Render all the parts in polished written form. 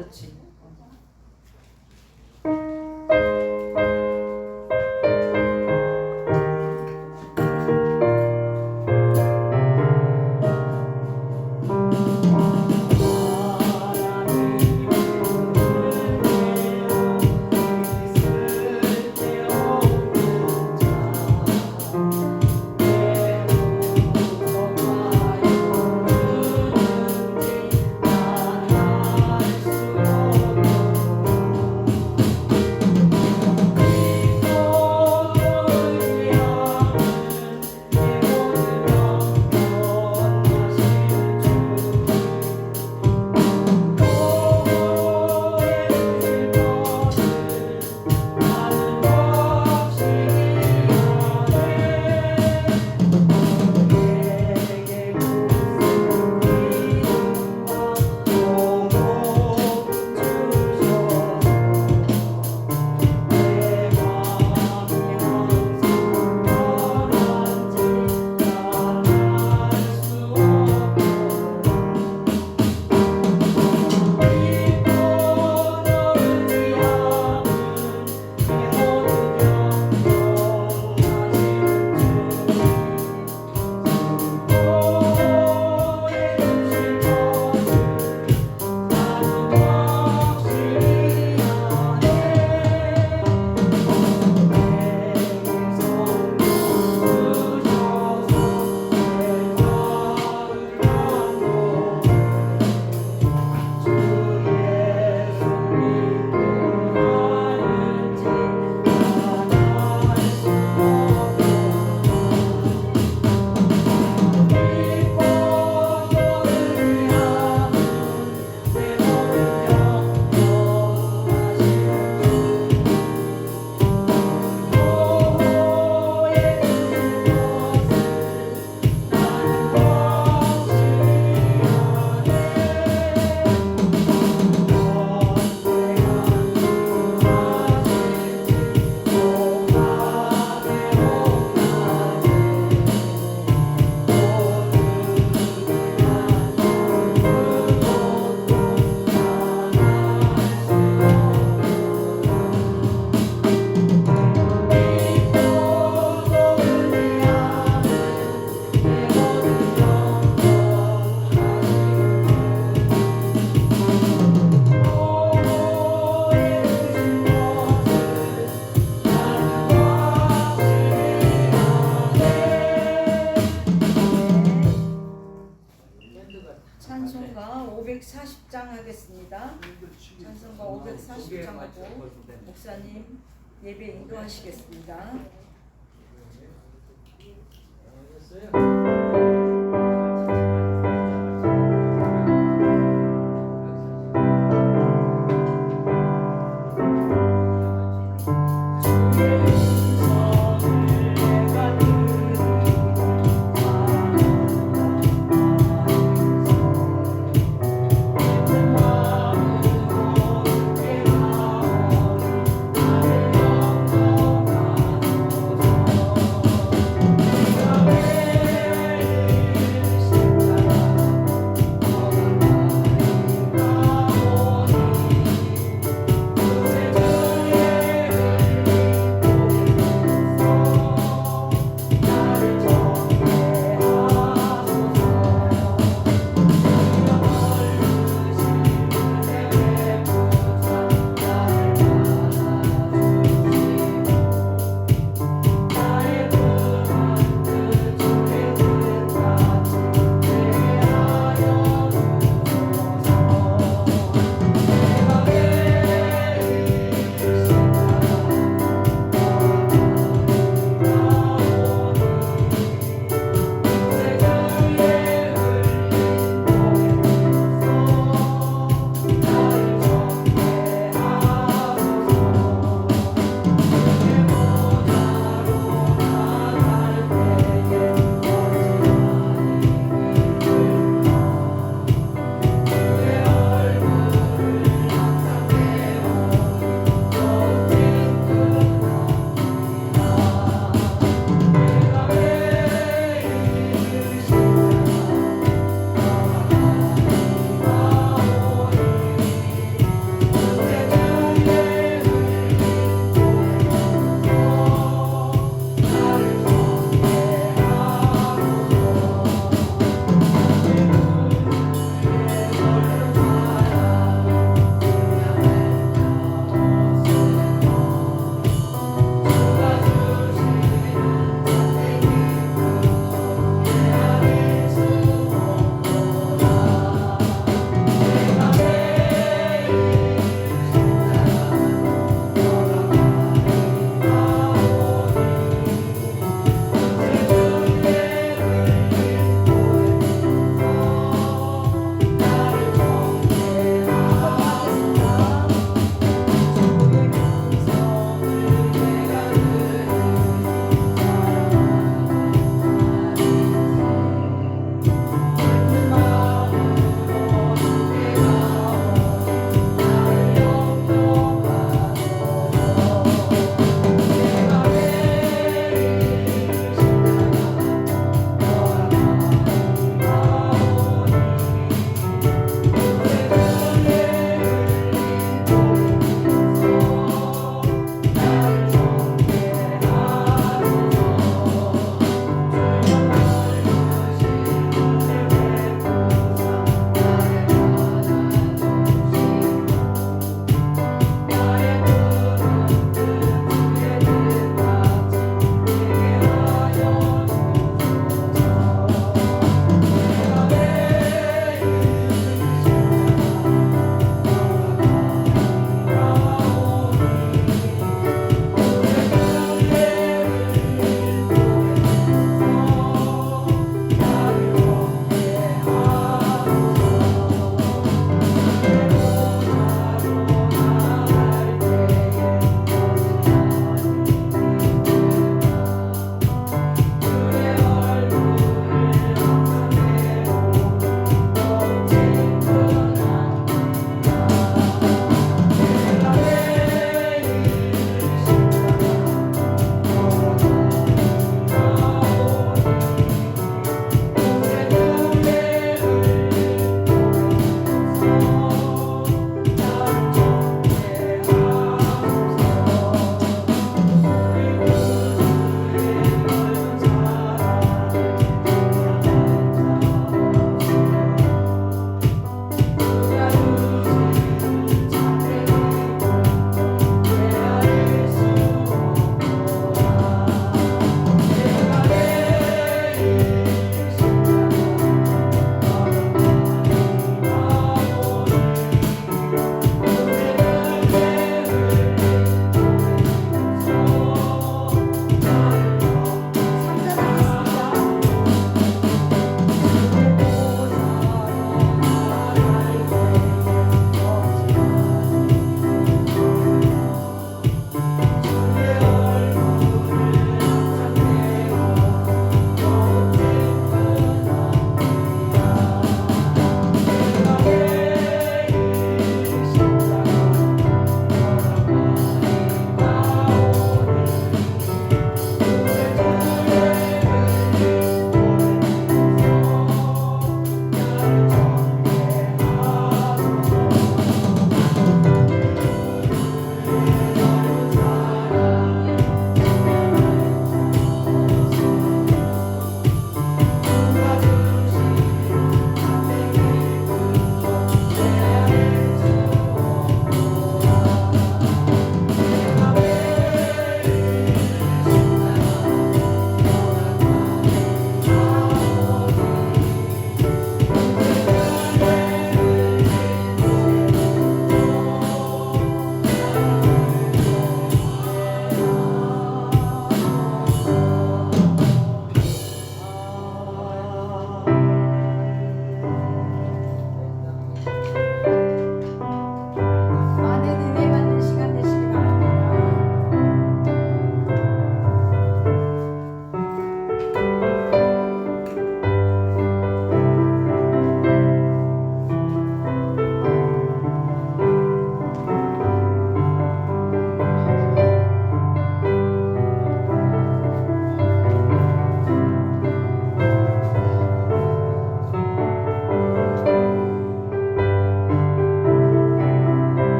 그렇지. 찬송가 540장 하겠습니다. 찬송가 540장 하고 목사님 예배 인도하시겠습니다.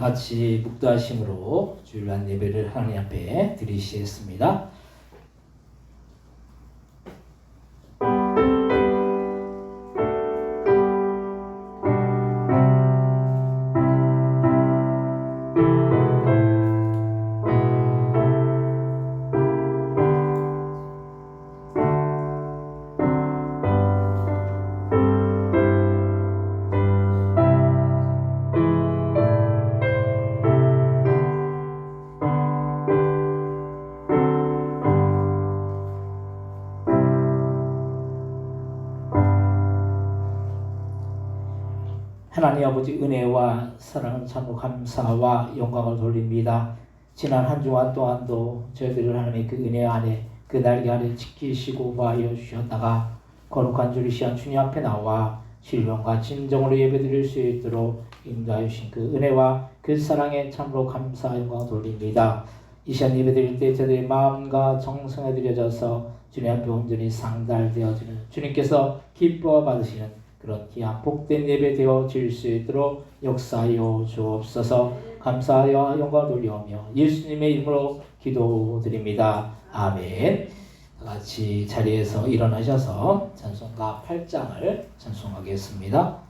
같이 묵도하심으로 주일 날 예배를 하나님 앞에 드리시겠습니다. 하나님 아버지 은혜와 사랑을 참으로 감사와 영광을 돌립니다. 지난 한 주간 동안도 저희들을 하나님의 그 은혜 안에 그 날개 아래 지키시고 보호하여 주셨다가 거룩한 주일 시간 주님 앞에 나와 신령과 진정으로 예배드릴 수 있도록 인도하여 주신 그 은혜와 그 사랑에 참으로 감사와 영광을 돌립니다. 이 시간 예배드릴 때 저희들의 마음과 정성에 들여져서 주님 앞에 온전히 상달되어지는 주님께서 기뻐 받으시는 그런 귀한 복된 예배 되어질 수 있도록 역사하여 주옵소서. 감사하여 영광을 돌리오며 예수님의 이름으로 기도드립니다. 아멘. 같이 자리에서 일어나셔서 찬송가 8장을 찬송하겠습니다.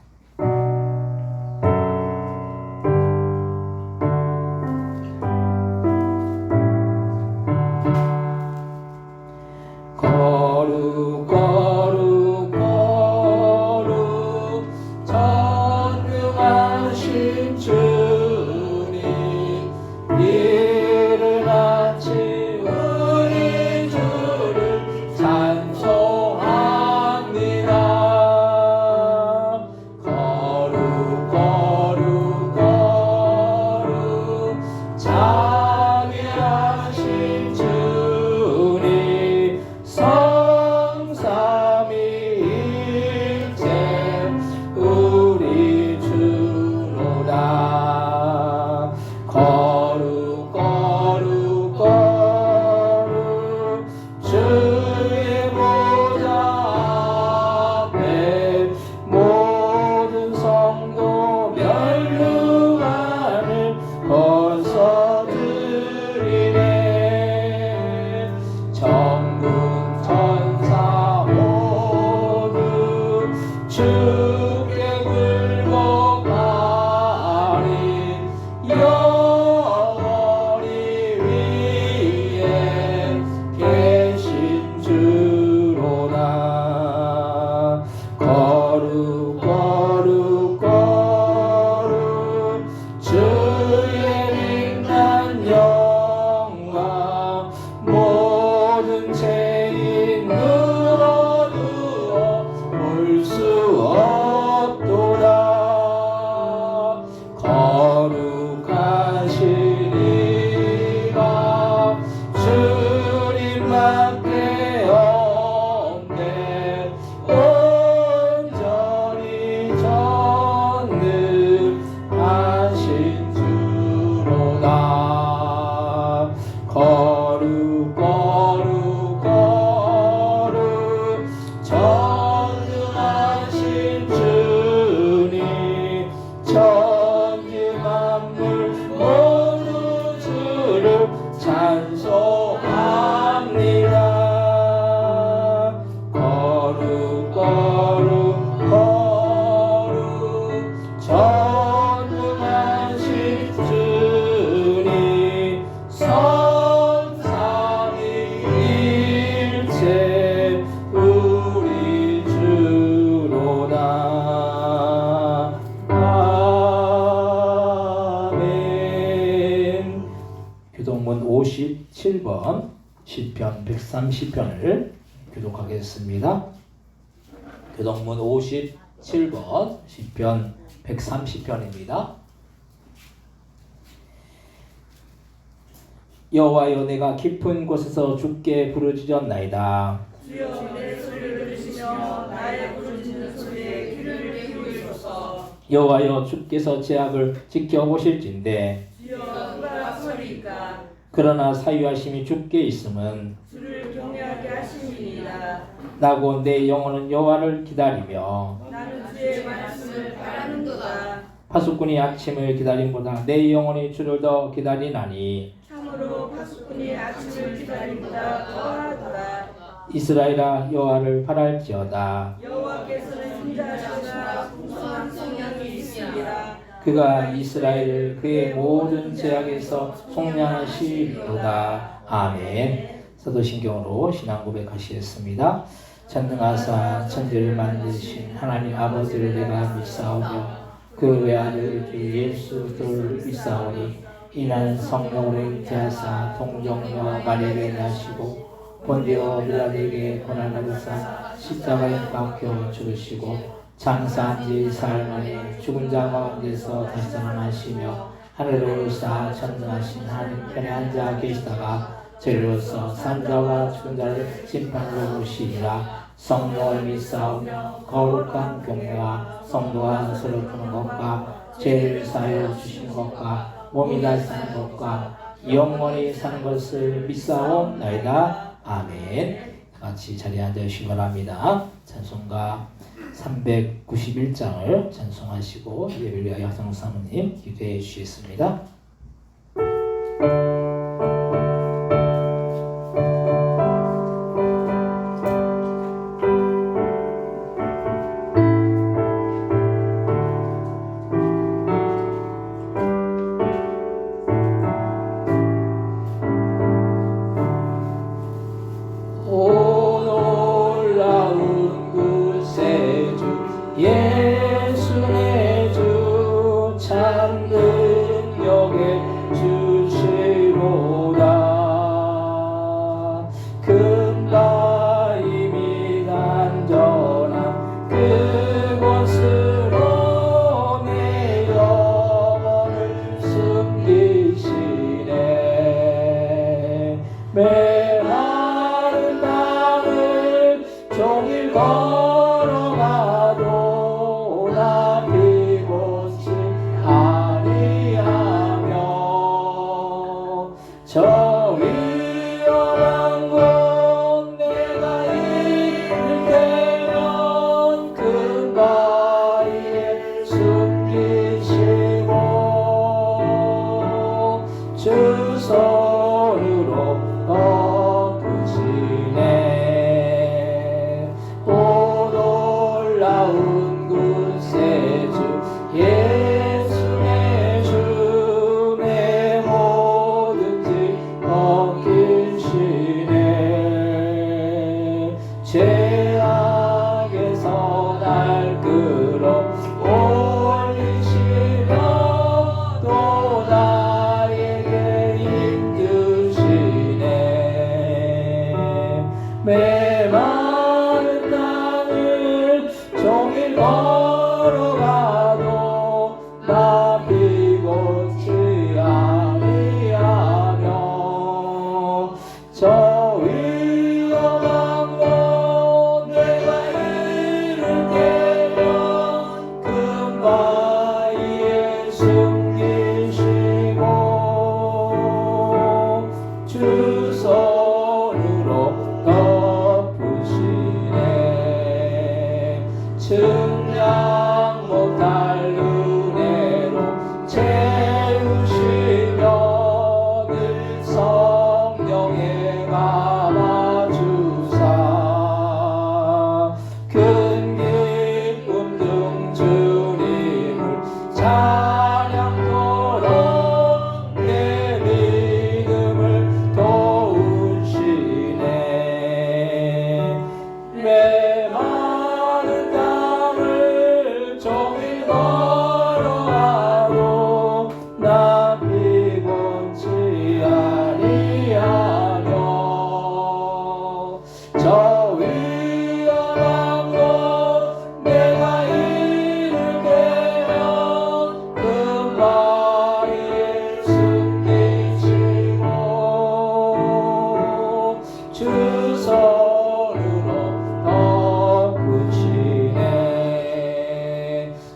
교동문 57번 시편 130편을 교독하겠습니다. 교동문 57번 시편 130편입니다. 여호와여, 내가 깊은 곳에서 주께 부르짖었나이다. 주여, 내 소리를 들으시며 나의 부르짖는 소리에 귀를 기울이소서. 여호와여, 주께서 제 악을 지켜보실진대. 주여, 누가 서리이까. 그러나 사유하심이 주께 있음은 주를 경외하게 하심이니이다. 나고 내 영혼은 여호와를 기다리며 나는 주의 말씀을 바라는도다. 파수꾼이 아침을 기다림보다 내 영혼이 주를 더 기다리나니 참으로 파수꾼이 아침을 기다림보다 더하더라. 이스라엘아 여호와를 바랄지어다. 여호와께서는 인자하시나 풍성한 성령이 있으리라. 그가 이스라엘을 그의 모든 제약에서 속량하시리로다. 아멘. 사도신경으로 신앙 고백하시겠습니다. 전능하사 천지를 만드신 하나님 아버지를 내가 믿사오며 그 외아들 주 예수 그리스도를 믿사오니 이는 성령으로 잉태하사 동정녀 마리아에게 나시고 본디오 빌라도에게 고난받으사 십자가에 박혀 죽으시고 장사한 지 사흘 만에 죽은 자 가운데서 다시 살아나시며 하늘로 오르사 전능하신 하나님 편에 앉아 계시다가 저리로서 산자와 죽은 자를 심판으로 오시리라. 성령을 믿사오며 거룩한 교회와 성도와 서로 푸는 것과 죄를 사하여 주시는 것과 몸이 다시 사는 것과 영원히 사는 것을 믿사옵나이다. 아멘. 같이 자리에 앉으시기 바랍니다. 찬송가 391장을 찬송하시고 예배를 위하여 하성 사모님 기도해 주시겠습니다. 메마른 땅을 종일 걸어가도 나 비고치 아니하며 저 위험한 곳 내가 이를 때면 그 바위에 숨기시고 주 손으로 덮으시네. 오 놀라운 구세주 예수의 주 내 뭐든지 맡기시네. 죄악에서 날 끌어 올리시며 또 나에게 힘드시네. 메마른 땅을 종일 걸어가도 나 비고치 아니하며 저 위험한 곳 내가 이를 때면 그 바위에 숨기시고 주 손으로 덮으시네. 증량 못할 은혜로 채우시며 늘 성령에 감아주사 큰 기쁨 등 주님을 찬양토록 내 믿음을 도우시네. 메마른 땅을 종일 걸어가도 나 피곤치 아니하며 저 위험한 곳 내가 이를 때면 그 바위에 숨기시고 주 손으로 덮으시네.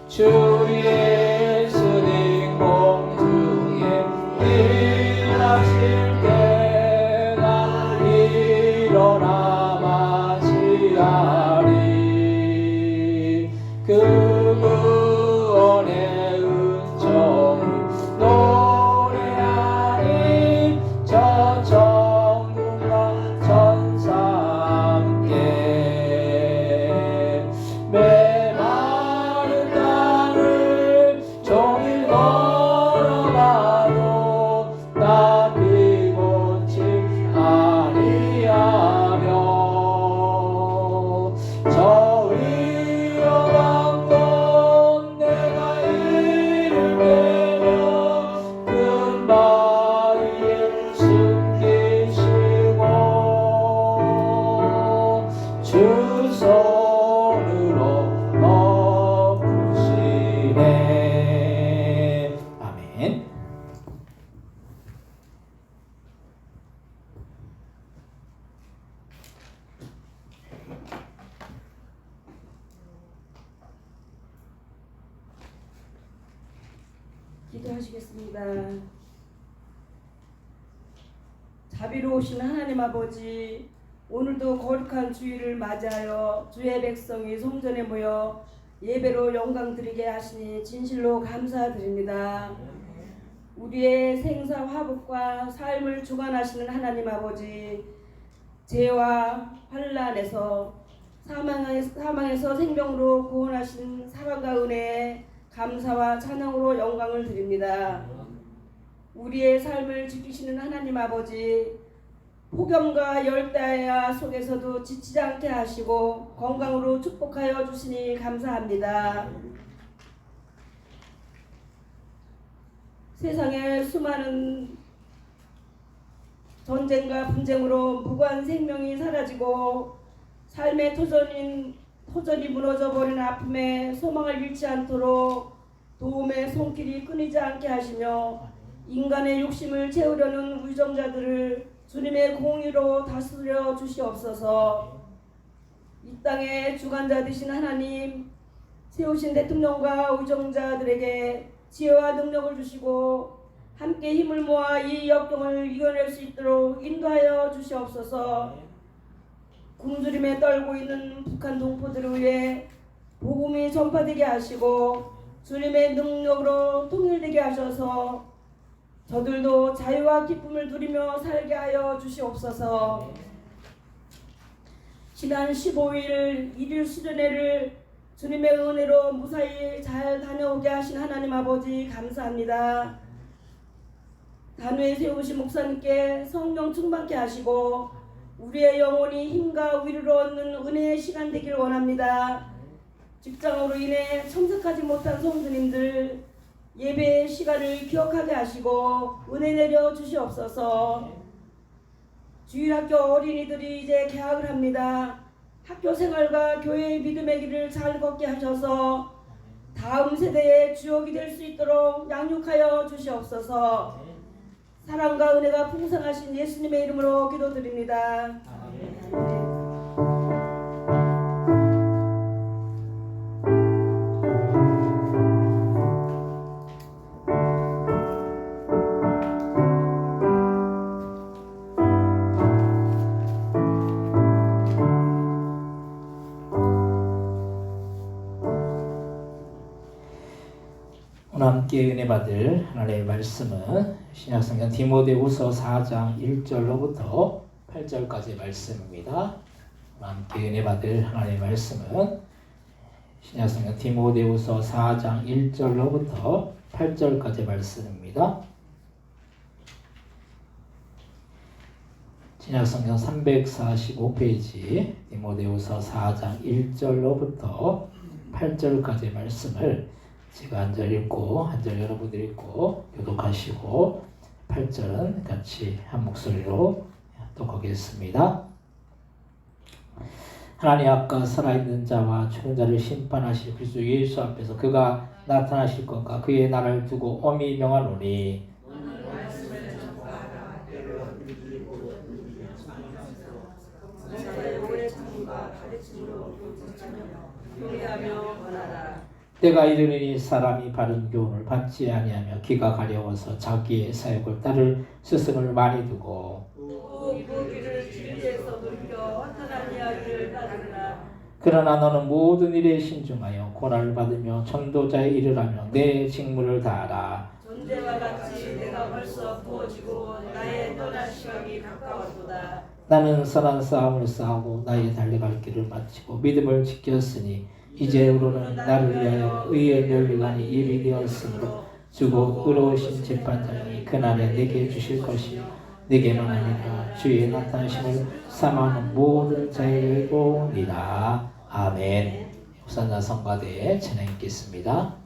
주 예수님 공중에 일하실 때 나 일어나 메마른 땅을 종일 걸어가도 나 피곤치 아니하며 저 위험한 곳 내가 이르게며 큰 바위에 숨기시고 주 손으로 덮으시네. 아멘. 기도하시겠습니다. 자비로우신 하나님 아버지, 오늘도 거룩한 주일을 맞이하여 주의 백성이 성전에 모여 예배로 영광 드리게 하시니 진실로 감사드립니다. 우리의 생사 화복과 삶을 주관하시는 하나님 아버지, 죄와 환난에서 사망에서 생명으로 구원하신 사랑과 은혜에 감사와 찬양으로 영광을 드립니다. 우리의 삶을 지키시는 하나님 아버지, 폭염과 열대야 속에서도 지치지 않게 하시고 건강으로 축복하여 주시니 감사합니다. 세상에 수많은 전쟁과 분쟁으로 무고한 생명이 사라지고 삶의 터전이 무너져버린 아픔에 소망을 잃지 않도록 도움의 손길이 끊이지 않게 하시며 인간의 욕심을 채우려는 위정자들을 주님의 공의로 다스려 주시옵소서. 이 땅의 주관자 되신 하나님, 세우신 대통령과 위정자들에게 지혜와 능력을 주시고 함께 힘을 모아 이 역경을 이겨낼 수 있도록 인도하여 주시옵소서. 굶주림에 떨고 있는 북한 동포들을 위해 복음이 전파되게 하시고 주님의 능력으로 통일되게 하셔서 저들도 자유와 기쁨을 누리며 살게 하여 주시옵소서. 지난 15일 1일 수련회를 주님의 은혜로 무사히 잘 다녀오게 하신 하나님 아버지 감사합니다. 단회에 세우신 목사님께 성령 충만케 하시고 우리의 영혼이 힘과 위로를 얻는 은혜의 시간 되기를 원합니다. 직장으로 인해 참석하지 못한 성도님들 예배의 시간을 기억하게 하시고 은혜 내려 주시옵소서. 주일학교 어린이들이 이제 개학을 합니다. 학교 생활과 교회의 믿음의 길을 잘 걷게 하셔서 다음 세대의 주역이 될 수 있도록 양육하여 주시옵소서. 사랑과 은혜가 풍성하신 예수님의 이름으로 기도드립니다. 오늘 함께 은혜 받을 하나님의 말씀은 신약성경 디모데후서 4장 1절로부터 8절까지의 말씀입니다. 오늘 함께 은혜 받을 하나님의 말씀은 신약성경 디모데후서 4장 1절로부터 8절까지의 말씀입니다. 신약성경 345페이지 디모데후서 4장 1절로부터 8절까지의 말씀을 제가 한 절 읽고 한 절 여러분들 읽고 교독하시고 8절은 같이 한 목소리로 독하겠습니다. 하나님 앞과 살아있는 자와 죽은 자를 심판하실 그리스도 예수 앞에서 그가 나타나실 것과 그의 나라를 두고 엄히 명하노니 때가 이르니 사람이 바른 교훈을 받지 아니하며 귀가 가려워서 자기의 사욕을 따를 스승을 많이 두고 이보기를 진리에서 돌이켜 허탄한 이야기를 따르라. 그러나 너는 모든 일에 신중하여 고난을 받으며 전도자의 일을 하며 내 직무를 다하라. 전제와 같이 내가 벌써 부어지고 나의 떠날 시각이 가까웠도다. 나는 선한 싸움을 싸우고 나의 달려갈 길을 마치고 믿음을 지켰으니 이제로는 나를 위하여 의의 면류관이 예비되었으므로 주고 의로우신 재판장이 그날에 내게 주실 것이요 내게만 아니라 주의 나타나심을 사모하는 모든 자에게 오니라. 아멘. 엽산자 성가대에 찬양 있겠습니다.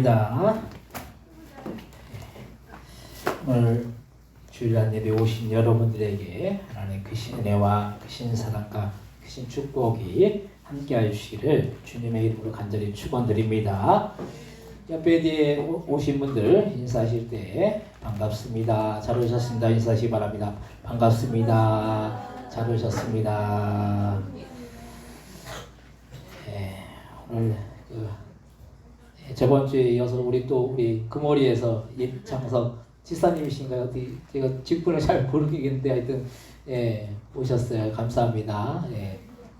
감사합니다. 오늘 주일날 예배 오신 여러분들에게 하나님의 크신 은혜와 크신 사랑과 크신 축복이 함께하여 주시기를 주님의 이름으로 간절히 축원드립니다. 옆에 뒤에 오신 분들 인사하실 때 반갑습니다. 잘 오셨습니다. 인사하시기 바랍니다. 반갑습니다. 잘 오셨습니다. 오늘 저번 주에 이어서 우리 금오리에서 임창석 지사님이신가요? 어디 제가 직분을 잘 모르겠는데 하여튼 오셨어요. 감사합니다.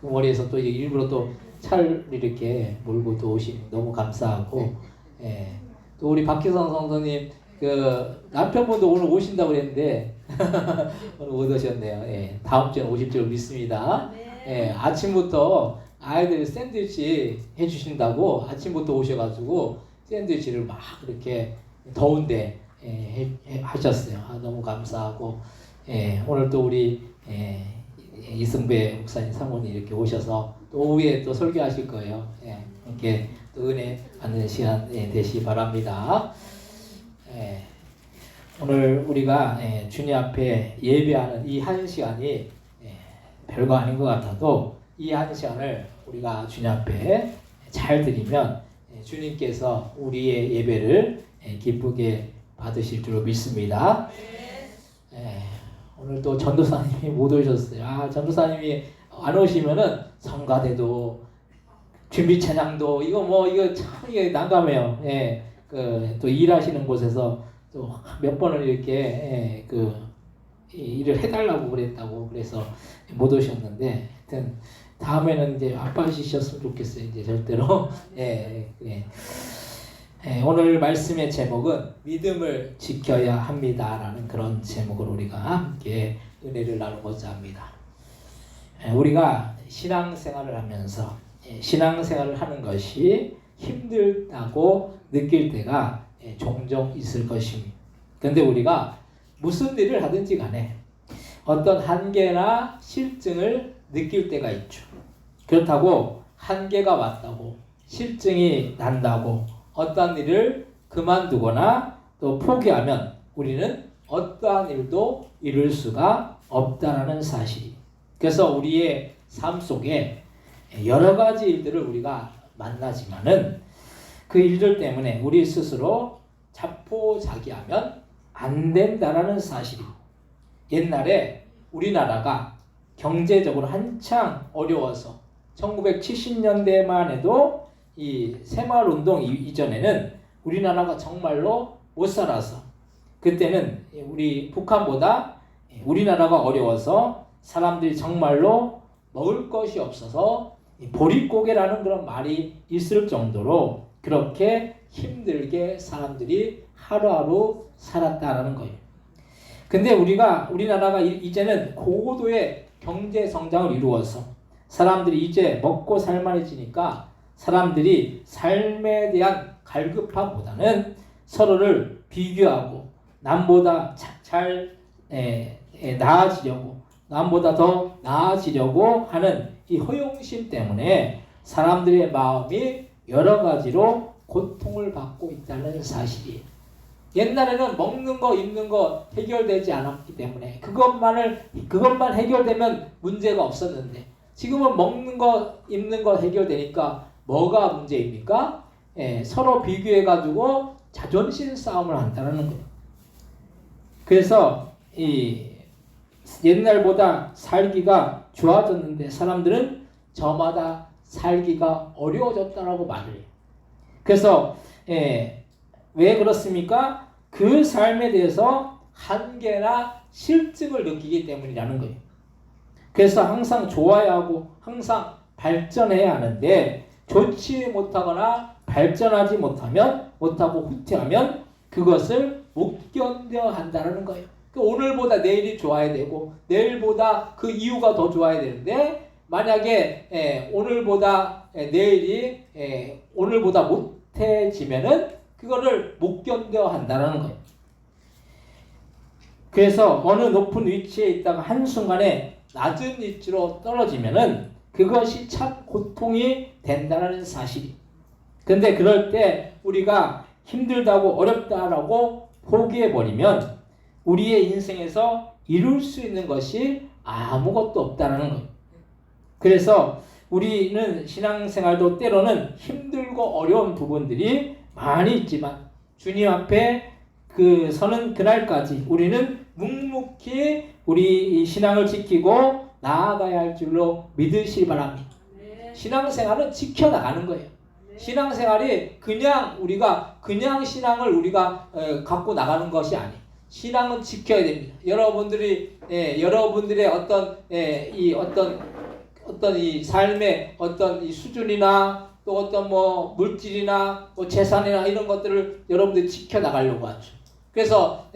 금오리에서 또 일부러 또 차를 이렇게 몰고 또 오신 너무 감사하고 또 우리 박희성 성도님 그 남편분도 오늘 오신다고 그랬는데 오늘 못 오셨네요. 다음 주에 오실 줄 믿습니다. 아침부터 아이들이 샌드위치 해주신다고 아침부터 오셔가지고 샌드위치를 막 그렇게 더운데 하셨어요. 너무 감사하고 오늘 또 우리 이승배 목사님 사모님 이렇게 오셔서 또 오후에 또 설교하실 거예요. 이렇게 또 은혜 받는 시간 되시기 바랍니다. 오늘 우리가 주님 앞에 예배하는 이 한 시간이 별거 아닌 것 같아도 이 한 시간을 우리가 주님 앞에 잘 드리면 주님께서 우리의 예배를 기쁘게 받으실 줄 믿습니다. 오늘 또 전도사님이 못 오셨어요. 전도사님이 안 오시면은 성가대도 준비 찬양도 이거 참 이게 난감해요. 또 일하시는 곳에서 또 몇 번을 이렇게 일을 해달라고 그랬다고 그래서 못 오셨는데 하여튼 다음에는 이제 아빠 하셨으면 좋겠어요. 이제 절대로. 오늘 말씀의 제목은 믿음을 지켜야 합니다라는 그런 제목으로 우리가 함께 은혜를 나누고자 합니다. 우리가 신앙생활을 하면서 신앙생활을 하는 것이 힘들다고 느낄 때가 종종 있을 것입니다. 그런데 우리가 무슨 일을 하든지 간에 어떤 한계나 실증을 느낄 때가 있죠. 그렇다고 한계가 왔다고 실증이 난다고 어떠한 일을 그만두거나 또 포기하면 우리는 어떠한 일도 이룰 수가 없다라는 사실이. 그래서 우리의 삶 속에 여러 가지 일들을 우리가 만나지만은 그 일들 때문에 우리 스스로 자포자기하면 안 된다라는 사실이. 옛날에 우리나라가 경제적으로 한창 어려워서 1970년대만 해도 이 새마을운동 이전에는 우리나라가 정말로 못 살아서 그때는 우리 북한보다 우리나라가 어려워서 사람들이 정말로 먹을 것이 없어서 보릿고개라는 그런 말이 있을 정도로 그렇게 힘들게 사람들이 하루하루 살았다라는 거예요. 근데 우리나라가 이제는 고도의 경제 성장을 이루어서 사람들이 이제 먹고 살만해지니까 사람들이 삶에 대한 갈급함보다는 서로를 비교하고 남보다 잘 나아지려고 남보다 더 나아지려고 하는 이 허용심 때문에 사람들의 마음이 여러 가지로 고통을 받고 있다는 사실이에요. 옛날에는 먹는 거 입는 거 해결되지 않았기 때문에 그것만 해결되면 문제가 없었는데 지금은 먹는 거 입는 거 해결되니까 뭐가 문제입니까? 서로 비교해가지고 자존심 싸움을 한다는 거예요. 그래서 이 옛날보다 살기가 좋아졌는데 사람들은 저마다 살기가 어려워졌다라고 말을 해요. 그래서 왜 그렇습니까? 그 삶에 대해서 한계나 실증을 느끼기 때문이라는 거예요. 그래서 항상 좋아야 하고 항상 발전해야 하는데 좋지 못하거나 발전하지 못하고 후퇴하면 그것을 못 견뎌 한다는 거예요. 오늘보다 내일이 좋아야 되고 내일보다 그 이유가 더 좋아야 되는데 만약에 오늘보다 내일이 오늘보다 못해지면은 그거를 못 견뎌 한다는 거예요. 그래서 어느 높은 위치에 있다가 한순간에 낮은 위치로 떨어지면은 그것이 참 고통이 된다는 사실이. 근데 그럴 때 우리가 힘들다고 어렵다라고 포기해버리면 우리의 인생에서 이룰 수 있는 것이 아무것도 없다는 거예요. 그래서 우리는 신앙생활도 때로는 힘들고 어려운 부분들이 많이 있지만 주님 앞에 서는 그날까지 우리는 묵묵히 우리 이 신앙을 지키고 나아가야 할 줄로 믿으시기 바랍니다. 신앙생활은 지켜나가는 거예요. 신앙생활이 우리가 신앙을 우리가 갖고 나가는 것이 아니에요. 신앙은 지켜야 됩니다. 여러분들의 어떤 이 삶의 어떤 이 수준이나 또 어떤 뭐 물질이나 뭐 재산이나 이런 것들을 여러분들이 지켜나가려고 하죠. 그래서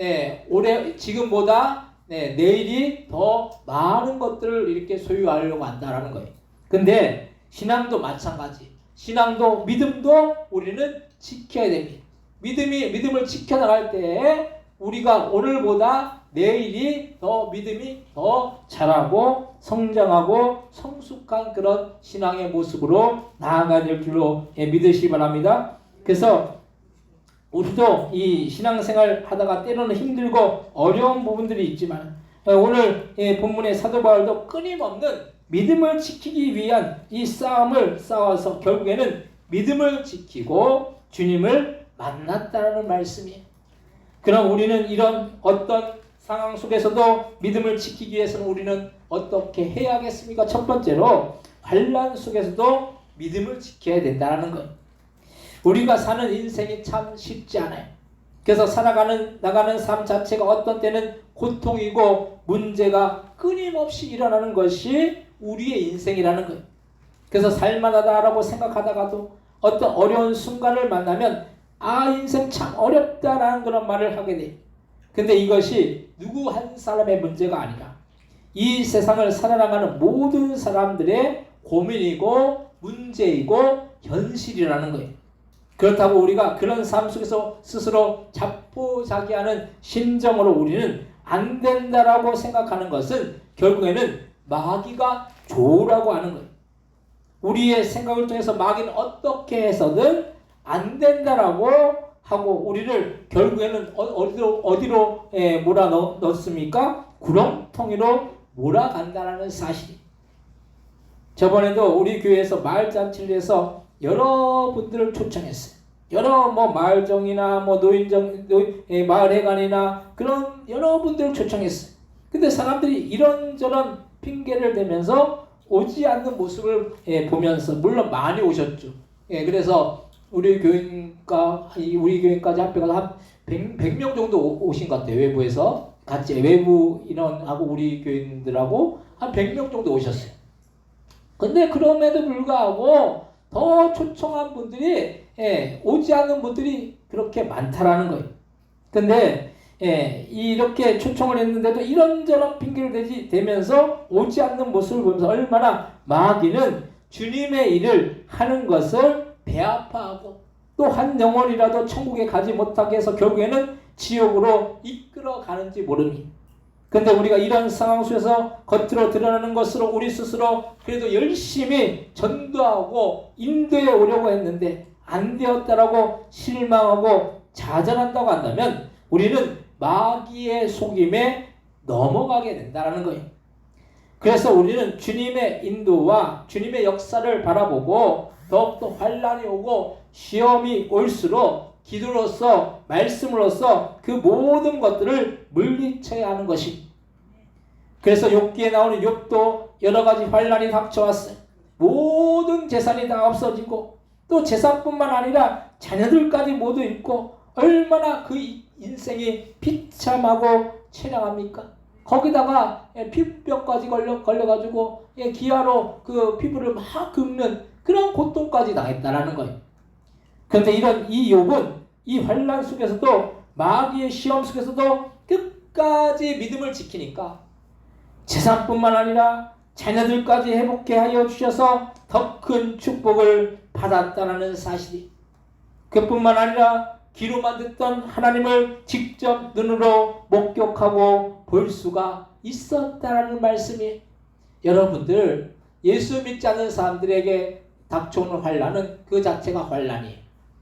지금보다 내일이 더 많은 것들을 이렇게 소유하려고 한다라는 거예요. 근데 신앙도 마찬가지. 신앙도 믿음도 우리는 지켜야 됩니다. 믿음을 지켜나갈 때 우리가 오늘보다 내일이 더 믿음이 더 자라고 성장하고 성숙한 그런 신앙의 모습으로 나아가야 될 줄로 믿으시기 바랍니다. 그래서 우리도 이 신앙생활 하다가 때로는 힘들고 어려운 부분들이 있지만 오늘 본문의 사도 바울도 끊임없는 믿음을 지키기 위한 이 싸움을 싸워서 결국에는 믿음을 지키고 주님을 만났다는 말씀이에요. 그럼 우리는 이런 어떤 상황 속에서도 믿음을 지키기 위해서는 우리는 어떻게 해야겠습니까? 첫 번째로 환난 속에서도 믿음을 지켜야 된다는 거예요. 우리가 사는 인생이 참 쉽지 않아요. 그래서 나가는 삶 자체가 어떤 때는 고통이고 문제가 끊임없이 일어나는 것이 우리의 인생이라는 거예요. 그래서 살만하다라고 생각하다가도 어떤 어려운 순간을 만나면 인생 참 어렵다라는 그런 말을 하게 돼요. 근데 이것이 누구 한 사람의 문제가 아니라 이 세상을 살아나가는 모든 사람들의 고민이고 문제이고 현실이라는 거예요. 그렇다고 우리가 그런 삶 속에서 스스로 자포자기하는 심정으로 우리는 안 된다라고 생각하는 것은 결국에는 마귀가 좋으라고 하는 거예요. 우리의 생각을 통해서 마귀는 어떻게 해서든 안 된다라고 하고 우리를 결국에는 어디로 몰아넣습니까? 구렁텅이로 몰아간다라는 사실이. 저번에도 우리 교회에서 마을잔치를 해서 여러분들을 초청했어요. 여러 마을정이나 노인정, 마을회관이나 그런 여러분들을 초청했어요. 근데 사람들이 이런저런 핑계를 대면서 오지 않는 모습을 보면서 물론 많이 오셨죠. 그래서 우리 교인까지 합해서 한 100명 정도 오신 것 같아요. 외부에서 같이 외부 인원하고 우리 교인들하고 한 100명 정도 오셨어요. 근데 그럼에도 불구하고 더 초청한 분들이 오지 않는 분들이 그렇게 많다라는 거예요. 근데 이렇게 초청을 했는데도 이런저런 핑계를 대면서 오지 않는 모습을 보면서 얼마나 마귀는 주님의 일을 하는 것을 배아파하고 또 한 영혼이라도 천국에 가지 못하게 해서 결국에는 지옥으로 이끌어 가는지 모릅니다. 근데 우리가 이런 상황 속에서 겉으로 드러나는 것으로 우리 스스로 그래도 열심히 전도하고 인도해 오려고 했는데 안 되었다라고 실망하고 좌절한다고 한다면 우리는 마귀의 속임에 넘어가게 된다는 거예요. 그래서 우리는 주님의 인도와 주님의 역사를 바라보고 더욱더 환난이 오고 시험이 올수록 기도로서 말씀으로서 그 모든 것들을 물리쳐야 하는 것입니다. 그래서 욥기에 나오는 욥도 여러 가지 환난이 닥쳐왔어요. 모든 재산이 다 없어지고 또 재산뿐만 아니라 자녀들까지 모두 잃고 얼마나 그 인생이 비참하고 처량합니까? 거기다가 피부병까지 걸려가지고 기아로 그 피부를 막 긁는 그런 고통까지 당했다라는 거예요. 그런데 이 욥은 이 환난 속에서도 마귀의 시험 속에서도 끝까지 믿음을 지키니까 재산뿐만 아니라 자녀들까지 회복케 하여 주셔서 더 큰 축복을 받았다는 사실이. 그뿐만 아니라 귀로만 듣던 하나님을 직접 눈으로 목격하고 볼 수가 있었다는 말씀이. 여러분들 예수 믿지 않는 사람들에게 닥쳐오는 환난은 그 자체가 환난이에요.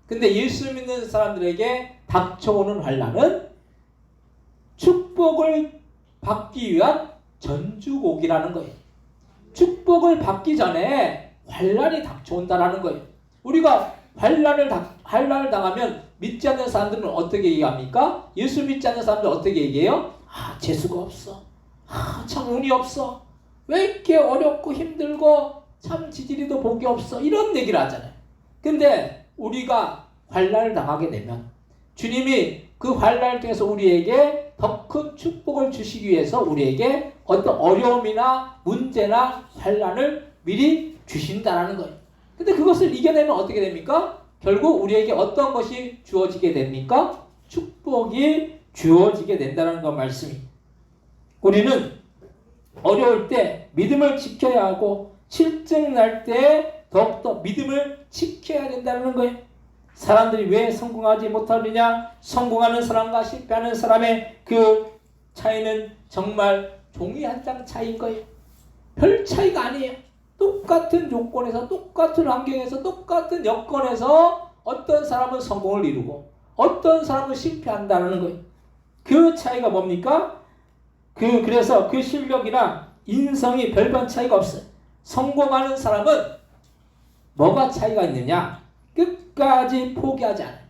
근데 예수 믿는 사람들에게 닥쳐오는 환난은 축복을 받기 위한 전주곡이라는 거예요. 축복을 받기 전에 환난이 닥쳐온다라는 거예요. 우리가 환난을 당하면 믿지 않는 사람들은 어떻게 얘기합니까? 예수 믿지 않는 사람들은 어떻게 얘기해요? 아, 재수가 없어. 아, 참 운이 없어. 왜 이렇게 어렵고 힘들고 참 지지리도 복이 없어. 이런 얘기를 하잖아요. 근데 우리가 환난을 당하게 되면 주님이 그 환난을 통해서 우리에게 더 큰 축복을 주시기 위해서 우리에게 어떤 어려움이나 문제나 환난을 미리 주신다는 거예요. 근데 그것을 이겨내면 어떻게 됩니까? 결국 우리에게 어떤 것이 주어지게 됩니까? 축복이 주어지게 된다는 것 말씀이. 우리는 어려울 때 믿음을 지켜야 하고 실증 날 때 더욱더 믿음을 지켜야 된다는 거예요. 사람들이 왜 성공하지 못하느냐? 성공하는 사람과 실패하는 사람의 그 차이는 정말 종이 한 장 차이인 거예요. 별 차이가 아니에요. 똑같은 조건에서 똑같은 환경에서 똑같은 여건에서 어떤 사람은 성공을 이루고 어떤 사람은 실패한다는 거예요. 그 차이가 뭡니까? 그래서 그 실력이나 인성이 별반 차이가 없어요. 성공하는 사람은 뭐가 차이가 있느냐? 끝까지 포기하지 않아요.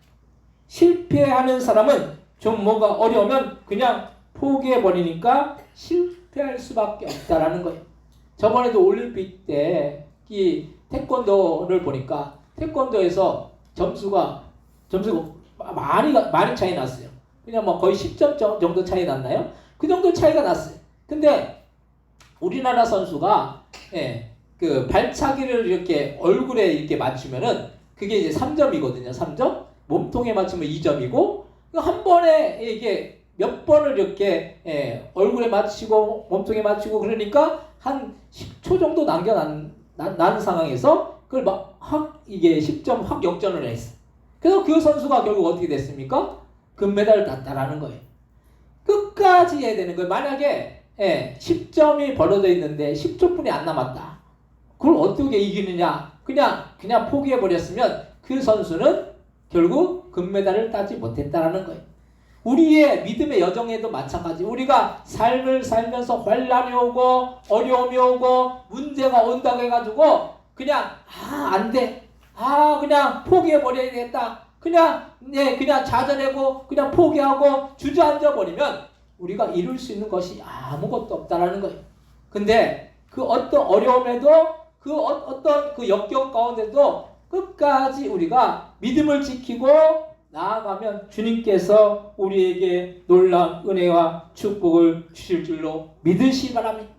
실패하는 사람은 좀 뭐가 어려우면 그냥 포기해버리니까 실패할 수밖에 없다라는 거예요. 저번에도 올림픽 때 이 태권도를 보니까 태권도에서 점수가 많이 차이 났어요. 그냥 뭐 거의 10점 정도 차이 났나요? 그 정도 차이가 났어요. 근데 우리나라 선수가 그 발차기를 이렇게 얼굴에 이렇게 맞추면은 그게 이제 3점이거든요. 3점. 몸통에 맞추면 2점이고 한 번에 이게 몇 번을 이렇게 얼굴에 맞추고 몸통에 맞추고 그러니까 한 10초 정도 남겨난 상황에서 그걸 이게 10점 확 역전을 했어. 그래서 그 선수가 결국 어떻게 됐습니까? 금메달을 땄다라는 거예요. 끝까지 해야 되는 거예요. 만약에 10점이 벌어져 있는데 10초뿐이 안 남았다. 그걸 어떻게 이기느냐? 그냥 포기해버렸으면 그 선수는 결국 금메달을 따지 못했다라는 거예요. 우리의 믿음의 여정에도 마찬가지. 우리가 삶을 살면서 환난이 오고 어려움이 오고 문제가 온다고 해가지고 그냥 안 돼. 그냥 포기해버려야겠다. 그냥 좌절하고 그냥 포기하고 주저앉아 버리면 우리가 이룰 수 있는 것이 아무것도 없다라는 거예요. 근데 그 어떤 어려움에도 그 어떤 그 역경 가운데도 끝까지 우리가 믿음을 지키고 나아가면 주님께서 우리에게 놀라운 은혜와 축복을 주실 줄로 믿으시기 바랍니다.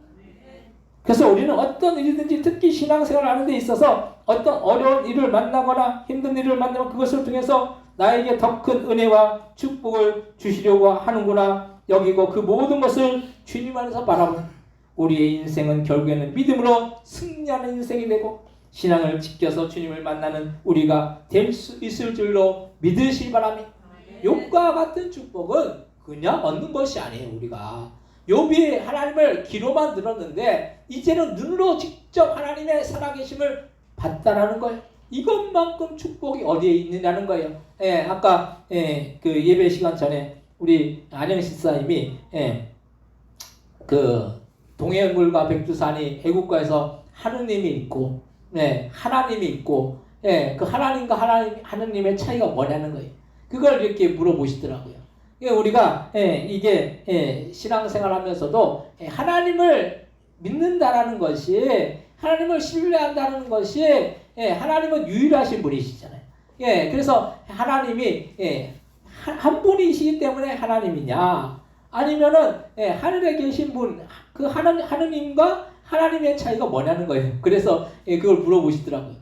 그래서 우리는 어떤 일이든지 특히 신앙생활을 하는 데 있어서 어떤 어려운 일을 만나거나 힘든 일을 만나면 그것을 통해서 나에게 더 큰 은혜와 축복을 주시려고 하는구나 여기고 그 모든 것을 주님 안에서 바라보는 우리의 인생은 결국에는 믿음으로 승리하는 인생이 되고 신앙을 지켜서 주님을 만나는 우리가 될 수 있을 줄로 믿으시기 바랍니다. 욥과 같은 축복은 그냥 얻는 것이 아니에요. 우리가 욥이 하나님을 귀로만 들었는데 이제는 눈으로 직접 하나님의 살아계심을 봤다라는 거예요. 이것만큼 축복이 어디에 있느냐는 거예요. 아까 그 예배 시간 전에 우리 안영 집사님이 그 동해물과 백두산이 애국가에서 하느님이 있고 하나님이 있고 그 하나님과 하느님의 차이가 뭐냐는 거예요. 그걸 이렇게 물어보시더라고요. 우리가 이게 신앙생활하면서도 하나님을 믿는다라는 것이 하나님을 신뢰한다는 것이 하나님은 유일하신 분이시잖아요. 그래서 하나님이 한 분이시기 때문에 하나님이냐 아니면은 하늘에 계신 분 그 하느님과 하나님의 차이가 뭐냐는 거예요. 그래서 그걸 물어보시더라고요.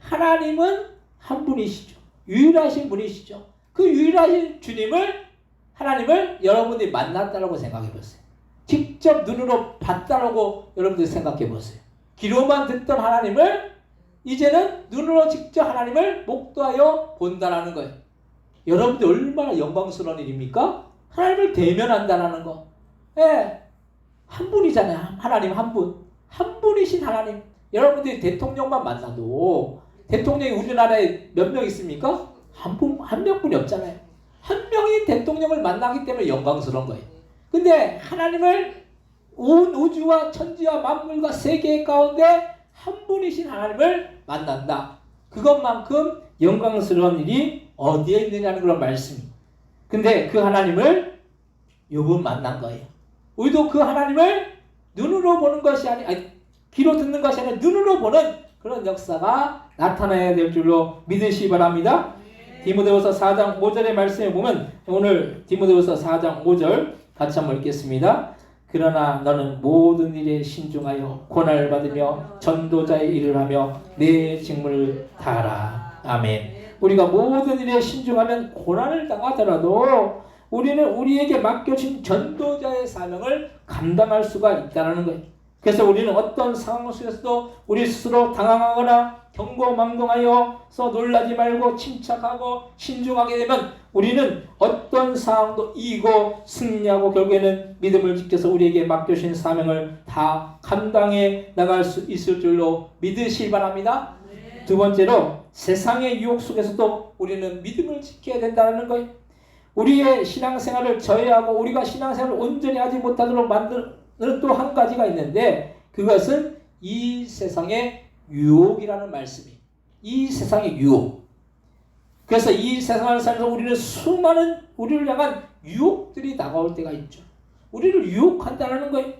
하나님은 한 분이시죠. 유일하신 분이시죠. 그 유일하신 하나님을 여러분들이 만났다라고 생각해 보세요. 직접 눈으로 봤다라고 여러분들이 생각해 보세요. 귀로만 듣던 하나님을 이제는 눈으로 직접 하나님을 목도하여 본다라는 거예요. 여러분들 얼마나 영광스러운 일입니까? 하나님을 대면한다라는 거. 한 분이잖아요. 하나님 한 분. 한 분이신 하나님. 여러분들이 대통령만 만나도 대통령이 우리나라에 몇 명 있습니까? 한 명뿐이 없잖아요. 한 명이 대통령을 만나기 때문에 영광스러운 거예요. 근데 하나님을 온 우주와 천지와 만물과 세계 가운데 한 분이신 하나님을 만난다. 그것만큼 영광스러운 일이 어디에 있느냐는 그런 말씀이. 근데 그 하나님을 욥은 만난 거예요. 우리도 그 하나님을 눈으로 보는 것이 아니 귀로 듣는 것이 아니라 눈으로 보는 그런 역사가 나타나야 될 줄로 믿으시기 바랍니다. 디모데후서 4장 5절의 말씀에 보면 오늘 디모데후서 4장 5절 같이 한번 읽겠습니다. 그러나 너는 모든 일에 신중하여 고난을 받으며 전도자의 일을 하며 내 직무를 다하라. 아멘. 우리가 모든 일에 신중하면 고난을 당하더라도 우리는 우리에게 맡겨진 전도자의 사명을 감당할 수가 있다는 거예요. 그래서 우리는 어떤 상황 속에서도 우리 스스로 당황하거나 경고망동하여서 놀라지 말고 침착하고 신중하게 되면 우리는 어떤 상황도 이기고 승리하고 결국에는 믿음을 지켜서 우리에게 맡겨진 사명을 다 감당해 나갈 수 있을 줄로 믿으시기 바랍니다. 두 번째로 세상의 유혹 속에서도 우리는 믿음을 지켜야 된다는 거예요. 우리의 신앙생활을 저해하고 우리가 신앙생활을 온전히 하지 못하도록 만드는 또 한 가지가 있는데 그것은 이 세상의 유혹이라는 말씀이에요. 이 세상의 유혹. 그래서 이 세상을 살면서 우리는 수많은 우리를 향한 유혹들이 다가올 때가 있죠. 우리를 유혹한다는 거예요.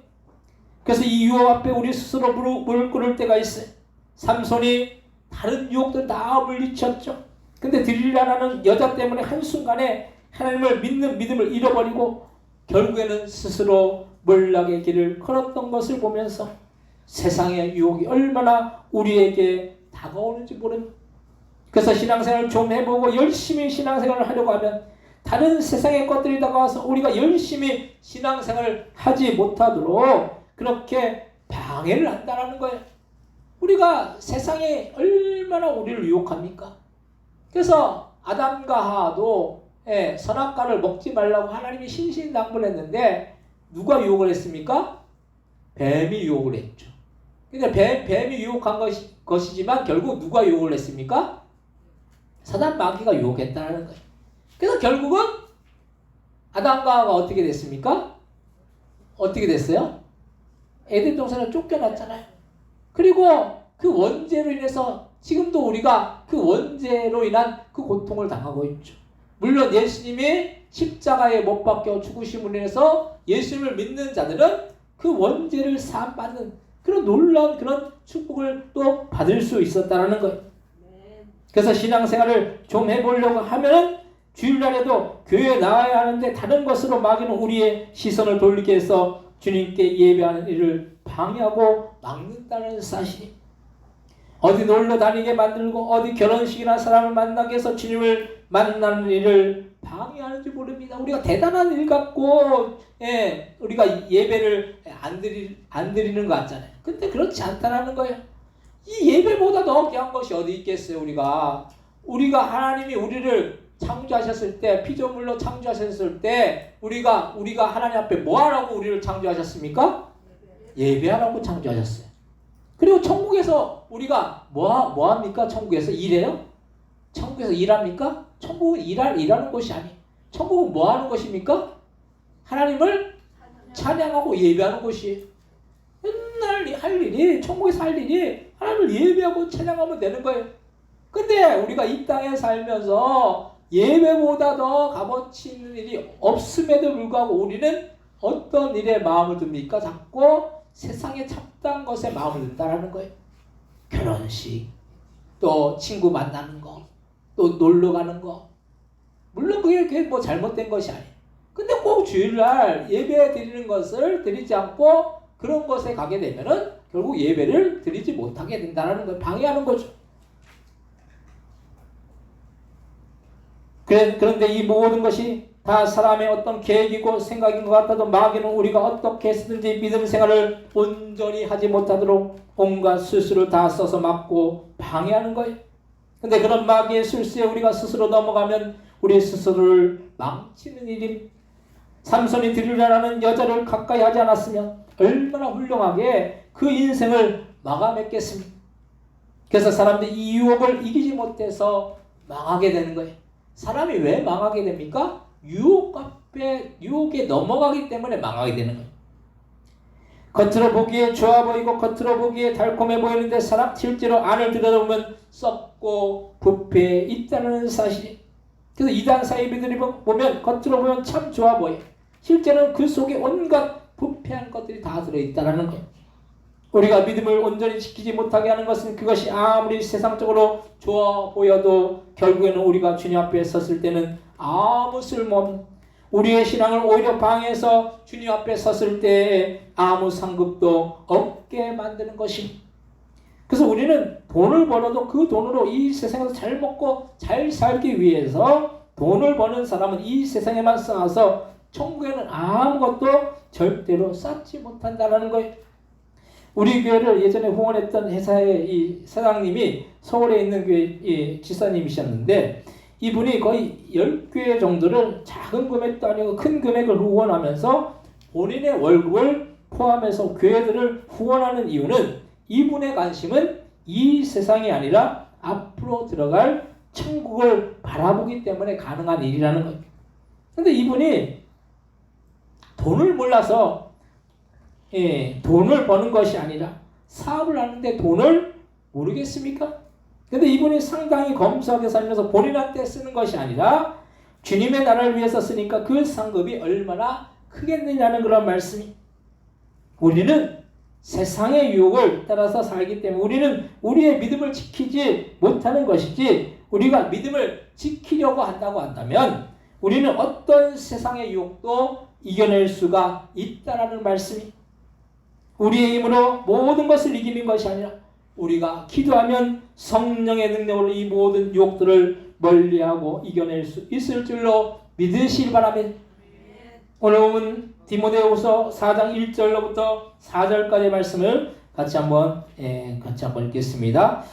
그래서 이 유혹 앞에 우리 스스로 무릎 꿇을 때가 있어요. 삼손이 다른 유혹들 다 물리쳤죠. 근데 들릴라라는 여자 때문에 한순간에 하나님을 믿는 믿음을 잃어버리고 결국에는 스스로 몰락의 길을 걸었던 것을 보면서 세상의 유혹이 얼마나 우리에게 다가오는지 모릅니다. 그래서 신앙생활을 좀 해보고 열심히 신앙생활을 하려고 하면 다른 세상의 것들이 다가와서 우리가 열심히 신앙생활을 하지 못하도록 그렇게 방해를 한다는 거예요. 우리가 세상에 얼마나 우리를 유혹합니까? 그래서 아담과 하와도 선악과를 먹지 말라고 하나님이 신신당부했는데 누가 유혹을 했습니까? 뱀이 유혹을 했죠. 근데 뱀이 유혹한 것이지만 결국 누가 유혹을 했습니까? 사단 마귀가 유혹했다는 거예요. 그래서 결국은 아담과 하와가 어떻게 됐습니까? 어떻게 됐어요? 에덴 동산을 쫓겨났잖아요. 그리고 그 원죄로 인해서 지금도 우리가 그 원죄로 인한 그 고통을 당하고 있죠. 물론 예수님이 십자가에 못 박혀 죽으심으로 인해서 예수님을 믿는 자들은 그 원죄를 사함받는 그런 놀라운 그런 축복을 또 받을 수 있었다는 거예요. 그래서 신앙생활을 좀 해보려고 하면 주일날에도 교회에 나와야 하는데 다른 것으로 마귀는 우리의 시선을 돌리게 해서 주님께 예배하는 일을 방해하고 막는다는 사실이 어디 놀러 다니게 만들고 어디 결혼식이나 사람을 만나게 해서 주님을 만나는 일을 방해하는지 모릅니다. 우리가 대단한 일 갖고 우리가 예배를 안 드리는 것 같잖아요. 근데 그렇지 않다는 거예요. 이 예배보다 더 귀한 것이 어디 있겠어요. 우리가 하나님이 우리를 창조하셨을 때 피조물로 창조하셨을 때 우리가 하나님 앞에 뭐하라고 우리를 창조하셨습니까? 예배하라고 창조하셨어요. 그리고 천국에서 우리가 뭐합니까? 천국에서 일해요? 천국에서 일합니까? 천국은 일하는 곳이 아니에요. 천국은 뭐하는 것입니까? 하나님을 찬양하고 예배하는 곳이에요. 맨날 할 일이 천국에서 할 일이 하나님을 예배하고 찬양하면 되는 거예요. 근데 우리가 이 땅에 살면서 예배보다 더 값어치 있는 일이 없음에도 불구하고 우리는 어떤 일에 마음을 듭니까? 자꾸 세상에 잡다한 것에 마음을 든다는 거예요. 결혼식, 또 친구 만나는 거, 또 놀러 가는 거. 물론 그게 뭐 잘못된 것이 아니에요. 근데 꼭 주일날 예배 드리는 것을 드리지 않고 그런 것에 가게 되면은 결국 예배를 드리지 못하게 된다는 걸 방해하는 거죠. 그런데 이 모든 것이 다 사람의 어떤 계획이고 생각인 것 같아도 마귀는 우리가 어떻게 해서든지 믿음 생활을 온전히 하지 못하도록 온갖 수수를 다 써서 막고 방해하는 거예요. 근데 그런 마귀의 술수에 우리가 스스로 넘어가면 우리 스스로를 망치는 일입니다. 삼손이 들으라는 여자를 가까이 하지 않았으면 얼마나 훌륭하게 그 인생을 마감했겠습니까? 그래서 사람들이 이 유혹을 이기지 못해서 망하게 되는 거예요. 사람이 왜 망하게 됩니까? 유혹에 넘어가기 때문에 망하게 되는 거예요. 겉으로 보기에 좋아 보이고 겉으로 보기에 달콤해 보이는데 실제로 안을 들여다보면 썩고 부패해 있다는 사실이. 그래서 이단 사이비들이 보면 겉으로 보면 참 좋아 보여. 실제로는 그 속에 온갖 부패한 것들이 다 들어있다는 거예요. 우리가 믿음을 온전히 지키지 못하게 하는 것은 그것이 아무리 세상적으로 좋아 보여도 결국에는 우리가 주님 앞에 섰을 때는 아무 쓸모없는, 우리의 신앙을 오히려 방해해서 주님 앞에 섰을 때 아무 상급도 없게 만드는 것입니다. 그래서 우리는 돈을 벌어도 그 돈으로 이 세상에서 잘 먹고 잘 살기 위해서 돈을 버는 사람은 이 세상에만 쌓아서 천국에는 아무것도 절대로 쌓지 못한다는 거예요. 우리 교회를 예전에 후원했던 회사의 이 사장님이 서울에 있는 교회 지사님이셨는데, 이분이 거의 10교회 정도를 작은 금액도 아니고 큰 금액을 후원하면서 본인의 월급을 포함해서 교회들을 후원하는 이유는, 이분의 관심은 이 세상이 아니라 앞으로 들어갈 천국을 바라보기 때문에 가능한 일이라는 거예요. 근데 이분이 돈을 몰라서 돈을 버는 것이 아니라 사업을 하는데 돈을 모르겠습니까? 근데 이분이 상당히 검소하게 살면서 본인한테 쓰는 것이 아니라 주님의 나라를 위해서 쓰니까 그 상급이 얼마나 크겠느냐는 그런 말씀이. 우리는 세상의 유혹을 따라서 살기 때문에 우리는 우리의 믿음을 지키지 못하는 것이지, 우리가 믿음을 지키려고 한다고 한다면 우리는 어떤 세상의 유혹도 이겨낼 수가 있다라는 말씀이. 우리의 힘으로 모든 것을 이기는 것이 아니라 우리가 기도하면 성령의 능력으로 이 모든 유혹들을 멀리하고 이겨낼 수 있을 줄로 믿으시기 바랍니다. 오늘 보면 디모데후서 4장 1절로부터 4절까지의 말씀을 같이 한번 읽겠습니다.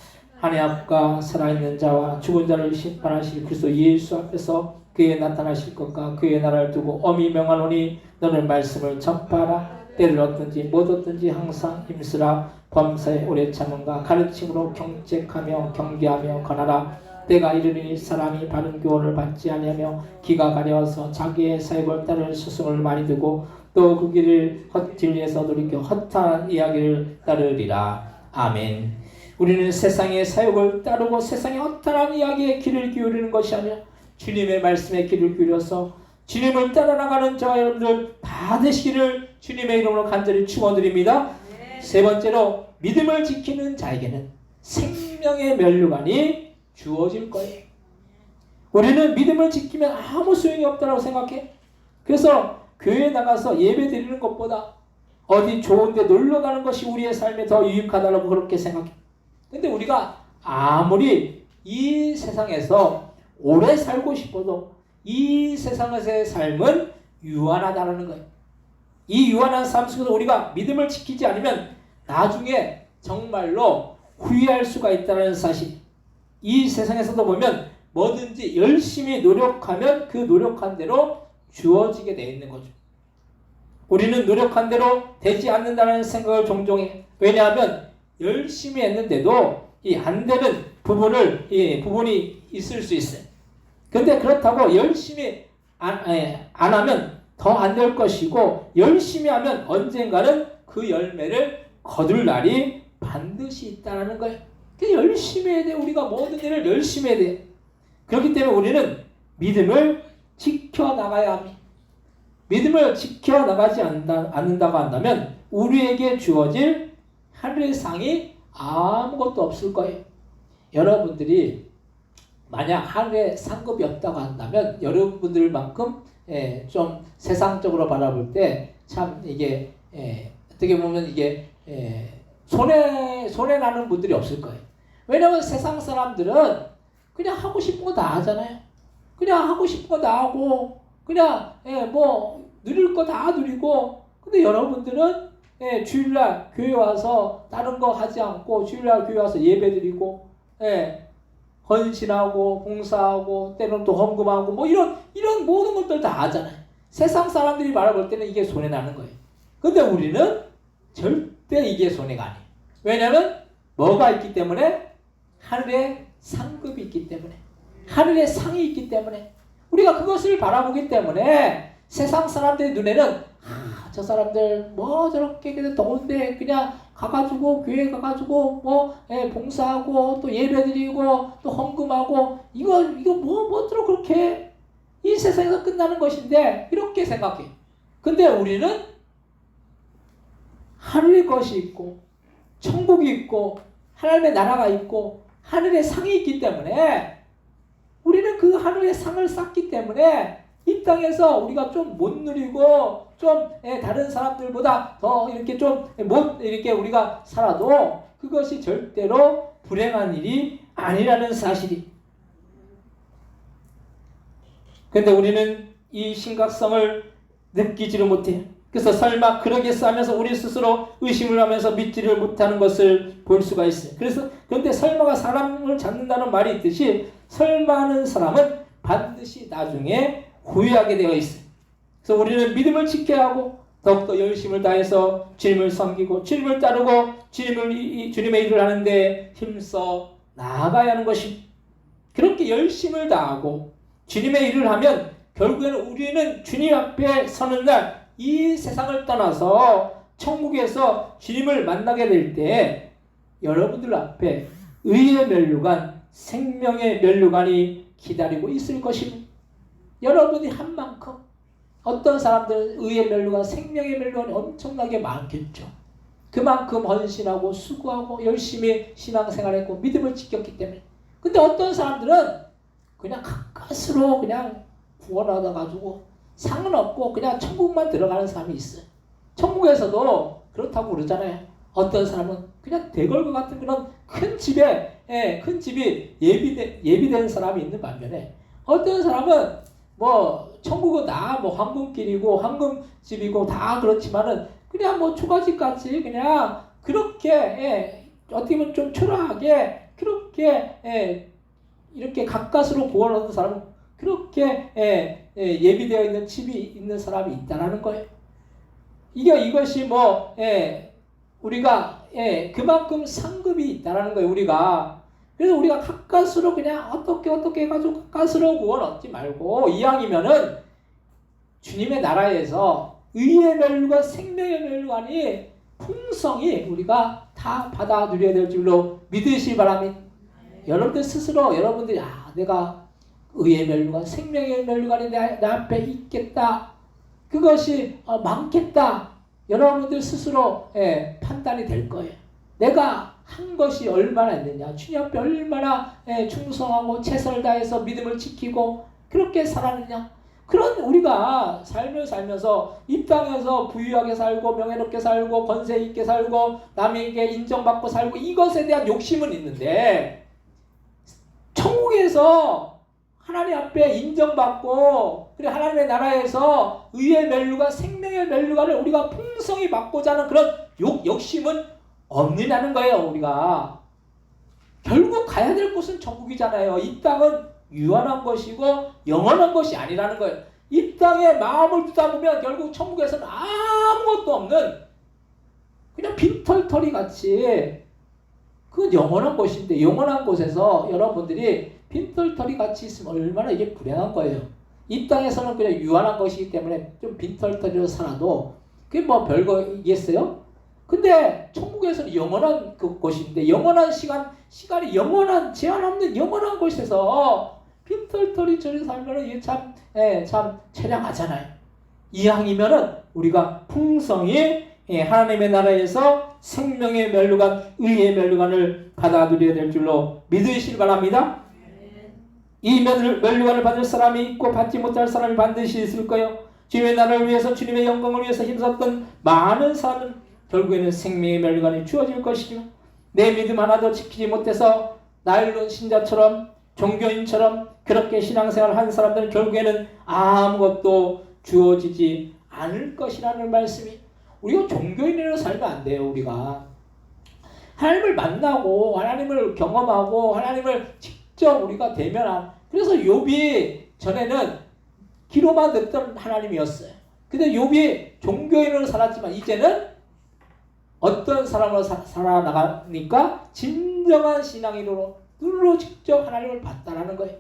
하늘 앞과 살아있는 자와 죽은 자를 심판하실 그리스도 예수 앞에서 그에 나타나실 것과 그의 나라를 두고 엄히 명하노니 너는 말씀을 전파하라. 때를 얻든지 못 얻든지 항상 힘쓰라. 범사에 오래 참음과 가르침으로 경책하며 경계하며 권하라. 때가 이르니 사람이 바른 교훈을 받지 아니하며 기가 가려워서 자기의 사역을 따를 스승을 많이 두고 또 그 길을 헛진리에서 돌이켜 헛한 이야기를 따르리라. 아멘. 우리는 세상의 사역을 따르고 세상의 헛한 이야기에 귀를 기울이는 것이 아니라 주님의 말씀에 귀를 기울여서 주님을 따라나가는 저와 여러분들 다 되시기를 주님의 이름으로 간절히 축원드립니다. 세 번째로, 믿음을 지키는 자에게는 생명의 면류관이 주어질 거예요. 우리는 믿음을 지키면 아무 소용이 없다고 생각해. 그래서 교회에 나가서 예배 드리는 것보다 어디 좋은 데 놀러 가는 것이 우리의 삶에 더 유익하다고 그렇게 생각해. 근데 우리가 아무리 이 세상에서 오래 살고 싶어도 이 세상에서의 삶은 유한하다는 거예요. 이 유한한 삶 속에서 우리가 믿음을 지키지 않으면 나중에 정말로 후회할 수가 있다는 사실. 이 세상에서도 보면 뭐든지 열심히 노력하면 그 노력한 대로 주어지게 되어 있는 거죠. 우리는 노력한 대로 되지 않는다는 생각을 종종 해. 왜냐하면 열심히 했는데도 이 안 되는 부분이 있을 수 있어요. 근데 그렇다고 열심히 안 하면 더 안 될 것이고, 열심히 하면 언젠가는 그 열매를 거둘 날이 반드시 있다는 거예요. 열심히 해야 돼. 우리가 모든 일을 열심히 해야 돼. 그렇기 때문에 우리는 믿음을 지켜나가야 합니다. 믿음을 지켜나가지 않는다고 한다면 우리에게 주어질 하늘의 상이 아무것도 없을 거예요. 여러분들이 만약 하늘에 상급이 없다고 한다면 여러분들만큼 좀 세상적으로 바라볼 때 참 이게 어떻게 보면 이게 손해 나는 분들이 없을 거예요. 왜냐하면 세상 사람들은 그냥 하고 싶은 거 다 하잖아요. 그냥 하고 싶은 거 다 하고 그냥 뭐 누릴 거 다 누리고, 근데 여러분들은 주일날 교회 와서 다른 거 하지 않고 주일날 교회 와서 예배드리고 헌신하고 봉사하고 때로는 또 헌금하고 뭐 이런 모든 것들 다 하잖아요. 세상 사람들이 바라볼 때는 이게 손해나는 거예요. 근데 우리는 절대 이게 손해가 아니에요. 왜냐하면 뭐가 있기 때문에? 하늘에 상급이 있기 때문에. 하늘의 상이 있기 때문에 우리가 그것을 바라보기 때문에 세상 사람들의 눈에는 저 사람들 뭐 저렇게 그냥 더운데 그냥 가가지고 교회 가가지고 뭐 봉사하고 또 예배드리고 또 헌금하고 이거 뭐들어 그렇게 이 세상에서 끝나는 것인데 이렇게 생각해. 근데 우리는 하늘의 것이 있고 천국이 있고 하나님의 나라가 있고 하늘의 상이 있기 때문에 우리는 그 하늘의 상을 쌓기 때문에 이 땅에서 우리가 좀 못 누리고 좀 다른 사람들보다 더 이렇게 좀 못 이렇게 우리가 살아도 그것이 절대로 불행한 일이 아니라는 사실이. 그런데 우리는 이 심각성을 느끼지를 못해요. 그래서 설마 그러겠어 하면서 우리 스스로 의심을 하면서 믿지를 못하는 것을 볼 수가 있어요. 그런데 설마가 사람을 잡는다는 말이 있듯이 설마하는 사람은 반드시 나중에 후회하게 되어 있어요. 그래서 우리는 믿음을 지켜야 하고 더욱더 열심을 다해서 주님을 섬기고 주님을 따르고 주님의 일을 하는데 힘써 나아가야 하는 것입니다. 그렇게 열심을 다하고 주님의 일을 하면 결국에는 우리는 주님 앞에 서는 날 이 세상을 떠나서 천국에서 주님을 만나게 될 때 여러분들 앞에 의의 면류관, 생명의 면류관이 기다리고 있을 것입니다. 여러분이 한 만큼 어떤 사람들은 의의 면류관, 생명의 면류관이 엄청나게 많겠죠. 그만큼 헌신하고 수고하고 열심히 신앙생활했고 믿음을 지켰기 때문에. 근데 어떤 사람들은 그냥 가까스로 그냥 구원하다 가지고 상은 없고 그냥 천국만 들어가는 사람이 있어요. 천국에서도 그렇다고 그러잖아요. 어떤 사람은 그냥 대궐과 같은 그런 큰 집이 예비된 사람이 있는 반면에 어떤 사람은 뭐 천국은 다 뭐 황금길이고 황금집이고 다 그렇지만은 그냥 뭐 초가집 같이 그냥 그렇게 어떻게 보면 좀 초라하게 그렇게 이렇게 가까스로 구원 얻은 사람은 그렇게 예비되어 있는 집이 있는 사람이 있다라는 거예요. 이것이 우리가 그만큼 상급이 있다라는 거예요. 그래서 우리가 가까스로 그냥 어떻게 해가지고 가까스로 구원 얻지 말고 이왕이면은 주님의 나라에서 의의 면류관, 생명의 면류관이 풍성히 우리가 다 받아 누려야 될 줄로 믿으시기 바랍니다. 여러분들 스스로 여러분들이 내가 의의 면류관, 생명의 면류관이 내 앞에 있겠다. 그것이 많겠다. 여러분들 스스로 판단이 될 거예요. 내가 한 것이 얼마나 있느냐. 주님 앞에 얼마나 충성하고 최선을 다해서 믿음을 지키고 그렇게 살았느냐. 그런 우리가 삶을 살면서 이 땅에서 부유하게 살고 명예롭게 살고 권세 있게 살고 남에게 인정받고 살고 이것에 대한 욕심은 있는데 천국에서 하나님 앞에 인정받고 그리고 하나님의 나라에서 의의 면류관, 생명의 면류관을 우리가 풍성히 받고자 하는 그런 욕심은 없느냐는 거예요. 우리가 결국 가야 될 곳은 천국이잖아요. 이 땅은 유한한 것이고 영원한 것이 아니라는 거예요. 이 땅에 마음을 두다 보면 결국 천국에서는 아무것도 없는 그냥 빈털터리 같이 그건 영원한 곳인데 영원한 곳에서 여러분들이 빈털터리 같이 있으면 얼마나 이게 불행한 거예요. 이 땅에서는 그냥 유한한 것이기 때문에 좀 빈털터리로 살아도 그게 뭐 별거이겠어요? 근데 천국에서는 영원한 곳인데 영원한 시간이 영원한 제한 없는 영원한 곳에서 빈털터리처럼 살면은 이게 참 처량하잖아요. 이왕이면은 우리가 풍성히 하나님의 나라에서 생명의 면류관, 의의 면류관을 받아 누려야 될 줄로 믿으시기 바랍니다. 이 면류관을 받을 사람이 있고 받지 못할 사람이 반드시 있을 거예요. 주님의 나라를 위해서 주님의 영광을 위해서 힘썼던 많은 사람은 결국에는 생명의 면류관이 주어질 것이며 내 믿음 하나도 지키지 못해서 나일론 신자처럼 종교인처럼 그렇게 신앙생활을 한 사람들은 결국에는 아무것도 주어지지 않을 것이라는 말씀이 우리가 종교인으로 살면 안 돼요. 우리가 하나님을 만나고 하나님을 경험하고 하나님을 직접 우리가 대면한 그래서 욥이 전에는 귀로만 듣던 하나님이었어요. 근데 욥이 종교인으로 살았지만 이제는 어떤 사람으로 살아나가니까 진정한 신앙인으로 눈으로 직접 하나님을 봤다라는 거예요.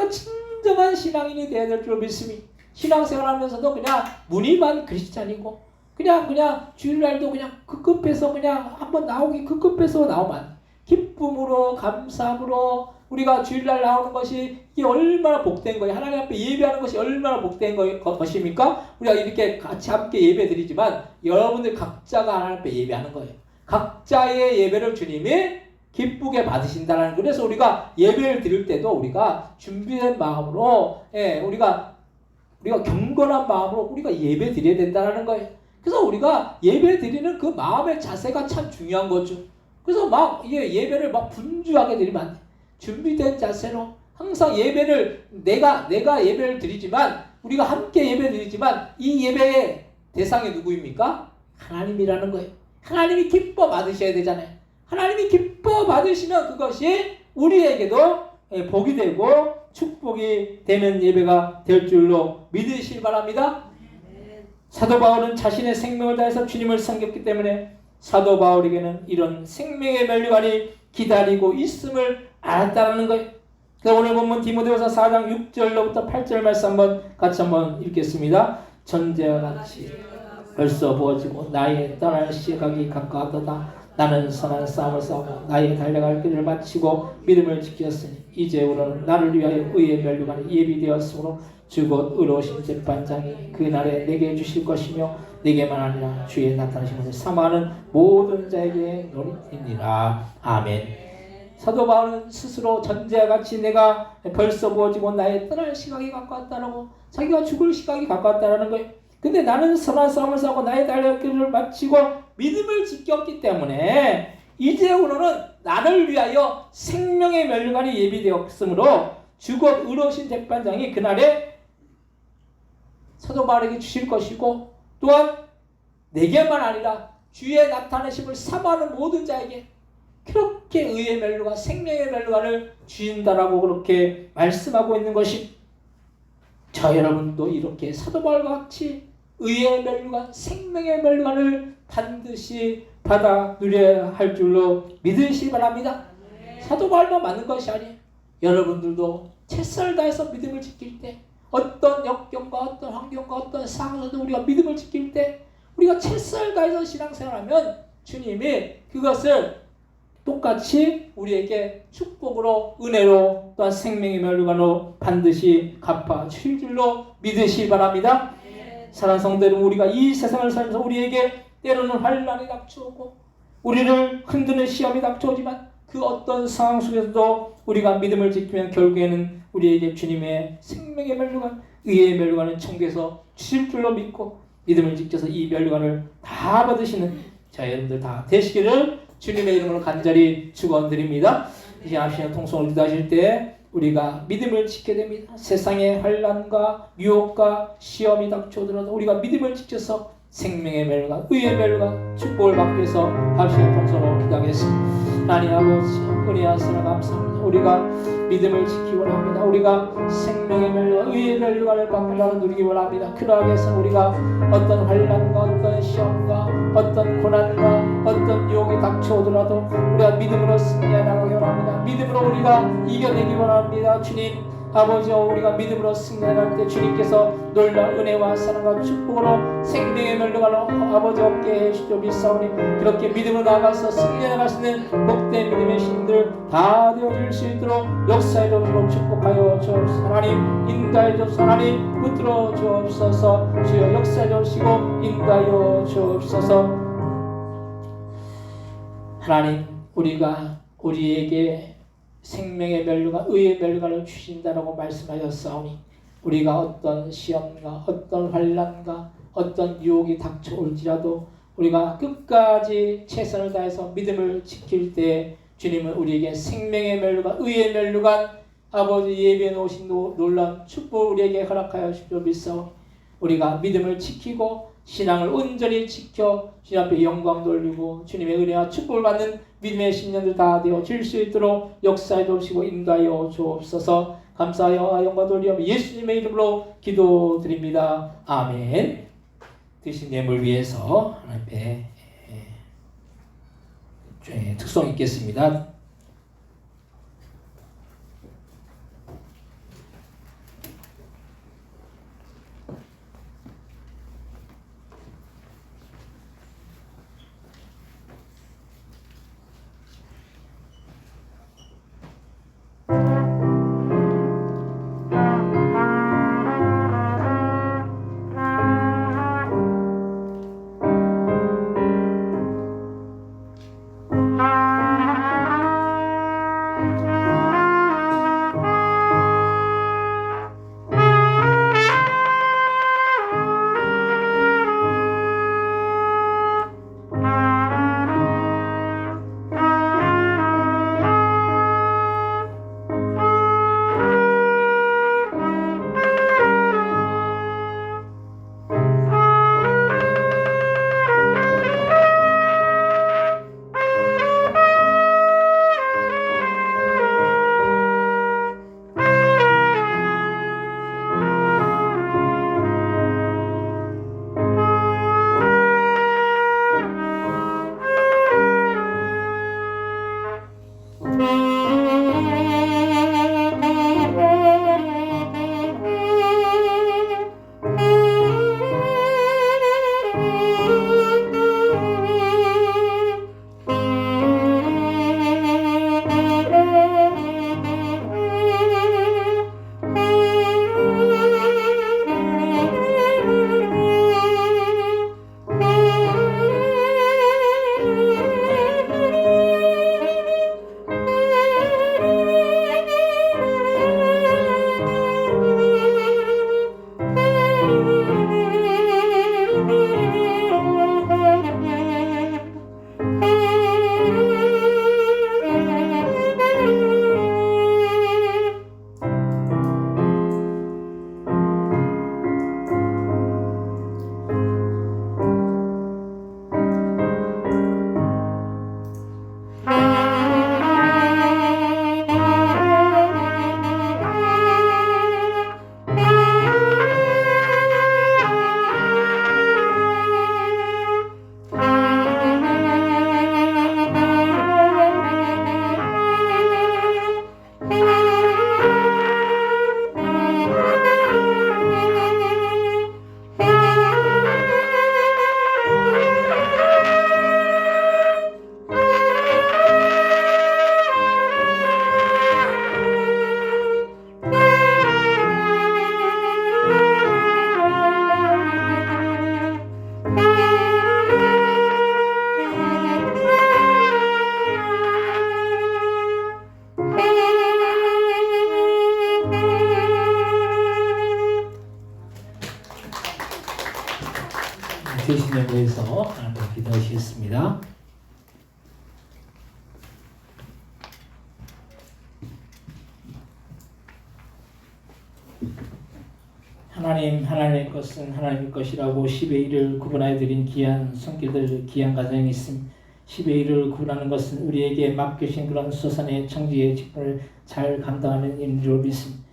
우리가 진정한 신앙인이 되어야 될 줄 믿습니다. 신앙생활하면서도 그냥 무늬만 크리스찬이고 그냥 주일날도 그냥 급급해서 그냥 한번 나오기 급급해서 나오면 기쁨으로 감사함으로 우리가 주일날 나오는 것이 이게 얼마나 복된 거예요. 하나님 앞에 예배하는 것이 얼마나 복된 것입니까? 우리가 이렇게 같이 함께 예배 드리지만 여러분들 각자가 하나님 앞에 예배하는 거예요. 각자의 예배를 주님이 기쁘게 받으신다는. 그래서 우리가 예배를 드릴 때도 우리가 준비된 마음으로 우리가 경건한 마음으로 우리가 예배 드려야 된다는 거예요. 그래서 우리가 예배 드리는 그 마음의 자세가 참 중요한 거죠. 그래서 막 예배를 막 분주하게 드리면 안 돼. 준비된 자세로 항상 예배를 내가 예배를 드리지만 우리가 함께 예배 드리지만 이 예배의 대상이 누구입니까? 하나님이라는 거예요. 하나님이 기뻐 받으셔야 되잖아요. 하나님이 기뻐 받으시면 그것이 우리에게도 복이 되고 축복이 되는 예배가 될 줄로 믿으시기 바랍니다. 사도 바울은 자신의 생명을 다해서 주님을 섬겼기 때문에 사도 바울에게는 이런 생명의 면류관이 기다리고 있음을 알았다는 거예요. 그래서 오늘 본문 디모데후서 4장 6절로부터 8절 말씀 같이 한번 읽겠습니다. 전제와 같이 벌써 부어지고 나의 떠날 시각이 가까웠도다. 나는 선한 싸움을 싸우고 나의 달려갈 길을 마치고 믿음을 지켰으니 이제부로는 나를 위하여 의의 면류관이 예비되었으므로 주 곧 의로우신 재판장이 그날에 내게 주실 것이며 내게만 아니라 주의 나타나심을 사모하는 모든 자에게 노리니라. 아멘. 사도 바울은 스스로 전제와 같이 내가 벌써 부어지고 나의 떠날 시각이 가까웠다라고 자기가 죽을 시각이 가까웠다라는 거예요. 근데 나는 선한 싸움을 싸우고 나의 달려갈 길을 마치고 믿음을 지켰기 때문에 이제부로는 나를 위하여 생명의 면류관이 예비되었으므로 주 곧 의로우신 재판장이 그날에 사도 바울에게 주실 것이고 또한 내게만 아니라 주의 나타내심을 사모하는 모든 자에게 그렇게 의의 면류관 생명의 면류관을 주신다라고 그렇게 말씀하고 있는 것이 저 여러분도 이렇게 사도 바울과 같이 의의 면류관 생명의 면류관을 반드시 받아 누려야 할 줄로 믿으시기 바랍니다. 사도 바울만 맞는 것이 아니에요. 여러분들도 최선을 다해서 믿음을 지킬 때 어떤 역경과 어떤 환경과 어떤 상황에서도 우리가 믿음을 지킬 때 우리가 최선을 다해서 신앙생활하면 주님이 그것을 똑같이 우리에게 축복으로 은혜로 또한 생명의 면류관으로 반드시 갚아 주실 줄로 믿으시기 바랍니다. 사랑하는 성도 여러분, 우리가 이 세상을 살면서 우리에게 때로는 환난이 닥쳐오고 우리를 흔드는 시험이 닥쳐오지만 그 어떤 상황 속에서도 우리가 믿음을 지키면 결국에는 우리에게 주님의 생명의 면류관, 의의 면류관을 천국에서 주실 줄로 믿고 믿음을 지켜서 이 면류관을 다 받으시는 자 여러분들 다 되시기를 주님의 이름으로 간절히 축원드립니다. 이제 앞시는 통성을 기도하실 때 우리가 믿음을 지켜야 됩니다. 세상의 환난과 유혹과 시험이 닥쳐오더라도 우리가 믿음을 지켜서 생명의 면류관, 의의 면류관 축복을 받기 위해서 앞시는 통성으로 기도하겠습니다. 하나님 아버지 은혜와 사랑 감사합니다. 우리가 믿음을 지키기 원합니다. 우리가 생명의 면류관, 의의 면류관을 받기를 누리기 원합니다. 그러하기 위해서 우리가 어떤 환난과 어떤 시험과 어떤 고난과 어떤 유혹이 닥쳐오더라도 우리가 믿음으로 승리해 나가기 원합니다. 믿음으로 우리가 이겨내기 원합니다. 주님 아버지여 우리가 믿음으로 승리할 때 주님께서 놀라운 은혜와 사랑과 축복으로 생명의 면류관을 아버지 얻게 해주시오 믿사오니 그렇게 믿음으로 나가서 승리해 나갈 수 있는 복된 믿음의 신들 다 되어줄 수 있도록 역사해 주옵시고 축복하여 주옵소서. 하나님 인도하여 주옵소서. 하나님 붙들어 주옵소서. 주여 역사해 주시고 인도하여 주옵소서. 하나님 우리가 우리에게 생명의 면류관, 의의 면류관을 주신다라고 말씀하셨사오니 우리가 어떤 시험과 어떤 환난과 어떤 유혹이 닥쳐올지라도 우리가 끝까지 최선을 다해서 믿음을 지킬 때 주님은 우리에게 생명의 면류관, 의의 면류관 아버지 예비해 놓으신 놀라운 축복을 우리에게 허락하여 주시오 믿사오니 우리가 믿음을 지키고 신앙을 온전히 지켜 주님 앞에 영광 돌리고 주님의 은혜와 축복을 받는 믿음의 신년들 다 되어질 수 있도록 역사해 주시고 인도하여 주옵소서. 감사하여 영광 돌리며 예수님의 이름으로 기도드립니다. 아멘. 드신 예물 위해서 하나님 앞에 특송 있겠습니다. 기도하시겠습니다. 하나님의 것은 하나님의 것이라고 10의 1을 구분하여 드린 귀한 손길들, 귀한 가정이 있음. 10의 1을 구분하는 것은 우리에게 맡겨진 그런 수산의 청지의 직분을 잘 감당하는 일인 줄 믿음.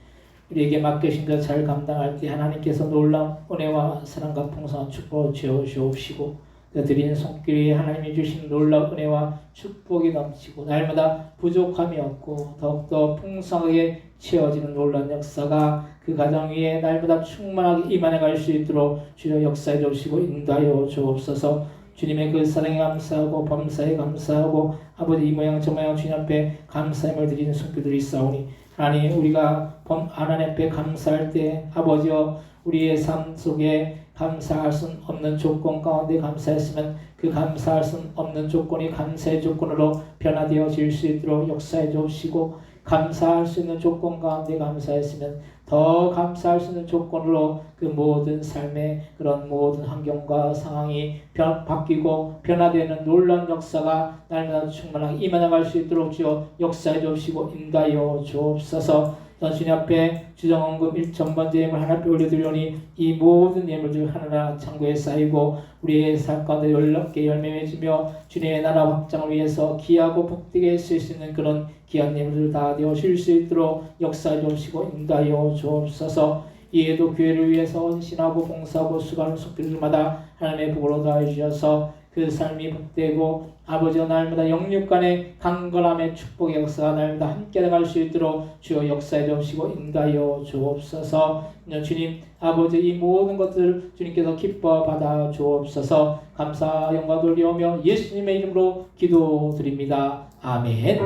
우리에게 맡겨진 것 잘 감당할 때 하나님께서 놀라운 은혜와 사랑과 풍성한 축복을 주옵시고 드린 손길이 하나님이 주신 놀라운 은혜와 축복이 넘치고 날마다 부족함이 없고 더욱더 풍성하게 채워지는 놀라운 역사가 그 가정 위에 날마다 충만하게 임하여 갈 수 있도록 주여 역사해 주시고 인도하여 주옵소서. 주님의 그 사랑에 감사하고 범사에 감사하고 아버지 이 모양 저 모양 주님 앞에 감사함을 드리는 손길들이 있사오니 하나님 우리가 하나님 앞에 감사할 때 아버지여 우리의 삶 속에 감사할 수 없는 조건 가운데 감사했으면 그 감사할 수 없는 조건이 감사의 조건으로 변화되어질 수 있도록 역사해 주시고 감사할 수 있는 조건 가운데 감사했으면 더 감사할 수 있는 조건으로 그 모든 삶의 그런 모든 환경과 상황이 바뀌고 변화되는 놀라운 역사가 날마다 충만하게 임해나갈 수 있도록 주여 역사해 주시고 인도하여 주옵소서. 주님 앞에 주정원금 1,000번 예물 하나 앞에 올려드리오니 이 모든 예물들 하나하나 창고에 쌓이고 우리의 삶 가운데 놀랍게 열매 맺으며 주님의 나라 확장을 위해서 귀하고 복되게 쓸 수 있는 그런 귀한 예물들 다 되어질 수 있도록 역사해 주시고 인도하여 주옵소서. 이에도 교회를 위해서 헌신하고 봉사하고 수고하는 속들마다 하나님의 복으로 더해 주셔서 그 삶이 복되고 아버지와 날마다 영육간의 강건함의 축복의 역사가 날마다 함께 나갈 수 있도록 주여 역사해 주시고 인도하여 주옵소서. 주님 아버지 이 모든 것들을 주님께서 기뻐 받아 주옵소서. 감사 영광 돌리오며 예수님의 이름으로 기도드립니다. 아멘.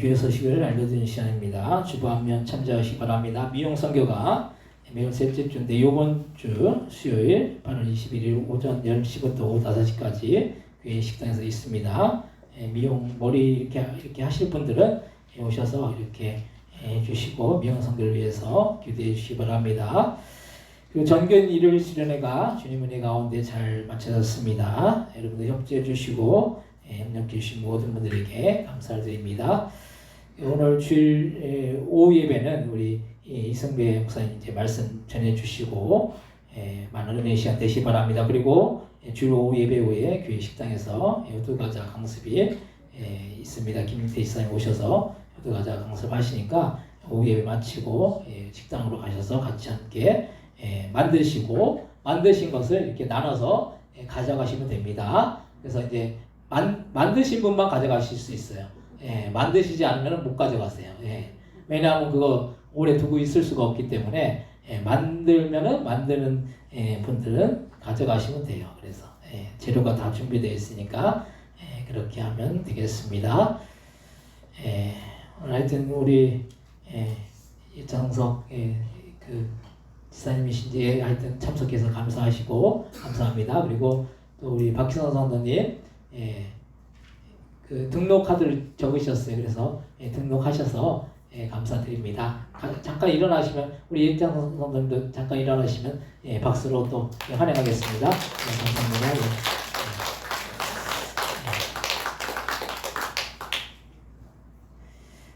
교회 소식을 알려드리는 시간입니다. 주보 안면 참조하시기 바랍니다. 미용 선교가 매월 셋째 주인데 이번 주 수요일 8월 21일 오전 10시부터 오후 5시까지 교회 식당에서 있습니다. 미용 머리 이렇게 하실 분들은 오셔서 이렇게 해주시고 미용 선교를 위해서 기도해 주시기 바랍니다. 그리고 전견 일요일 수련회가 주님 은혜 가운데 잘 마쳐졌습니다. 여러분들 협조해 주시고 협력해 주신 모든 분들에게 감사를 드립니다. 오늘 주일 오후 예배는 우리 이승배 목사님 이제 말씀 전해 주시고 많은 은혜의 시간 되시기 바랍니다. 그리고 주일 오후 예배 후에 교회 식당에서 효도과자 강습이 있습니다. 김민태 이사님 오셔서 효도과자 강습 하시니까 오후 예배 마치고 식당으로 가셔서 같이 함께 만드시고 만드신 것을 이렇게 나눠서 가져가시면 됩니다. 그래서 이제 만드신 분만 가져가실 수 있어요. 만드시지 않으면 못 가져가세요. 왜냐하면 그거 오래 두고 있을 수가 없기 때문에 만드는 분들은 가져가시면 돼요. 그래서 재료가 다 준비되어 있으니까 그렇게 하면 되겠습니다. 오늘 하여튼 우리 이창석 그 지사님이신지 하여튼 참석해서 감사하시고 감사합니다. 그리고 또 우리 박희선 선생님 그 등록 카드를 적으셨어요. 그래서 등록하셔서 감사드립니다. 잠깐 일어나시면 우리 이창석 선생님도 잠깐 일어나시면 박수로 또 환영하겠습니다. 감사합니다.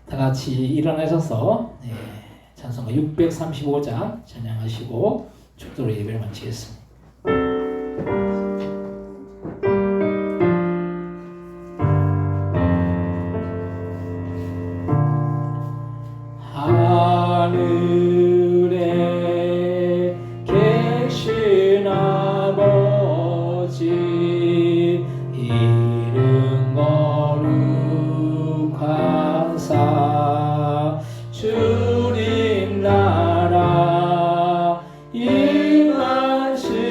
다 같이 일어나셔서 찬송가 635장 찬양하시고 축도로 예배를 마치겠습니다. 하늘에 계신 아버지 이름 거룩하사 주님 나라 임하시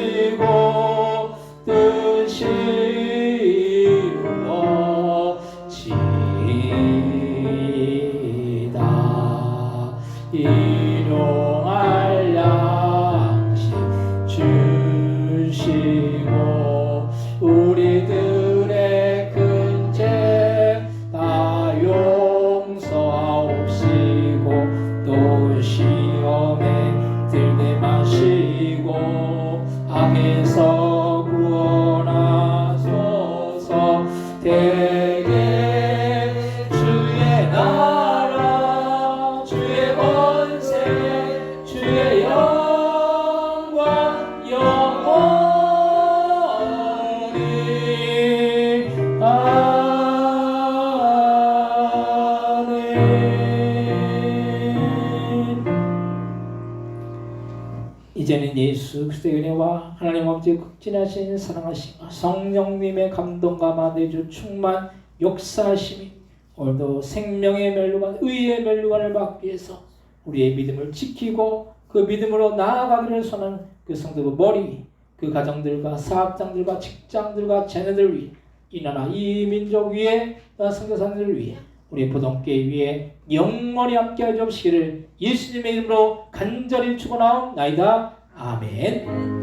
이제는 예수 그리스도의 은혜와 하나님 아버지의 극진하신 사랑하심 성령님의 감동과 내주 충만 역사하심이 오늘도 생명의 멸류관 의의 멸류관을 받기 위해서 우리의 믿음을 지키고 그 믿음으로 나아가기를 선하는 그 성도의 머리 위 그 가정들과 사업장들과 직장들과 자녀들 위해 이 나라 이 민족 위에 선교사님들 위해 우리 보동교회 위에 영원히 함께하여 주시기를 예수님의 이름으로 간절히 축원하옵나이다. 아멘.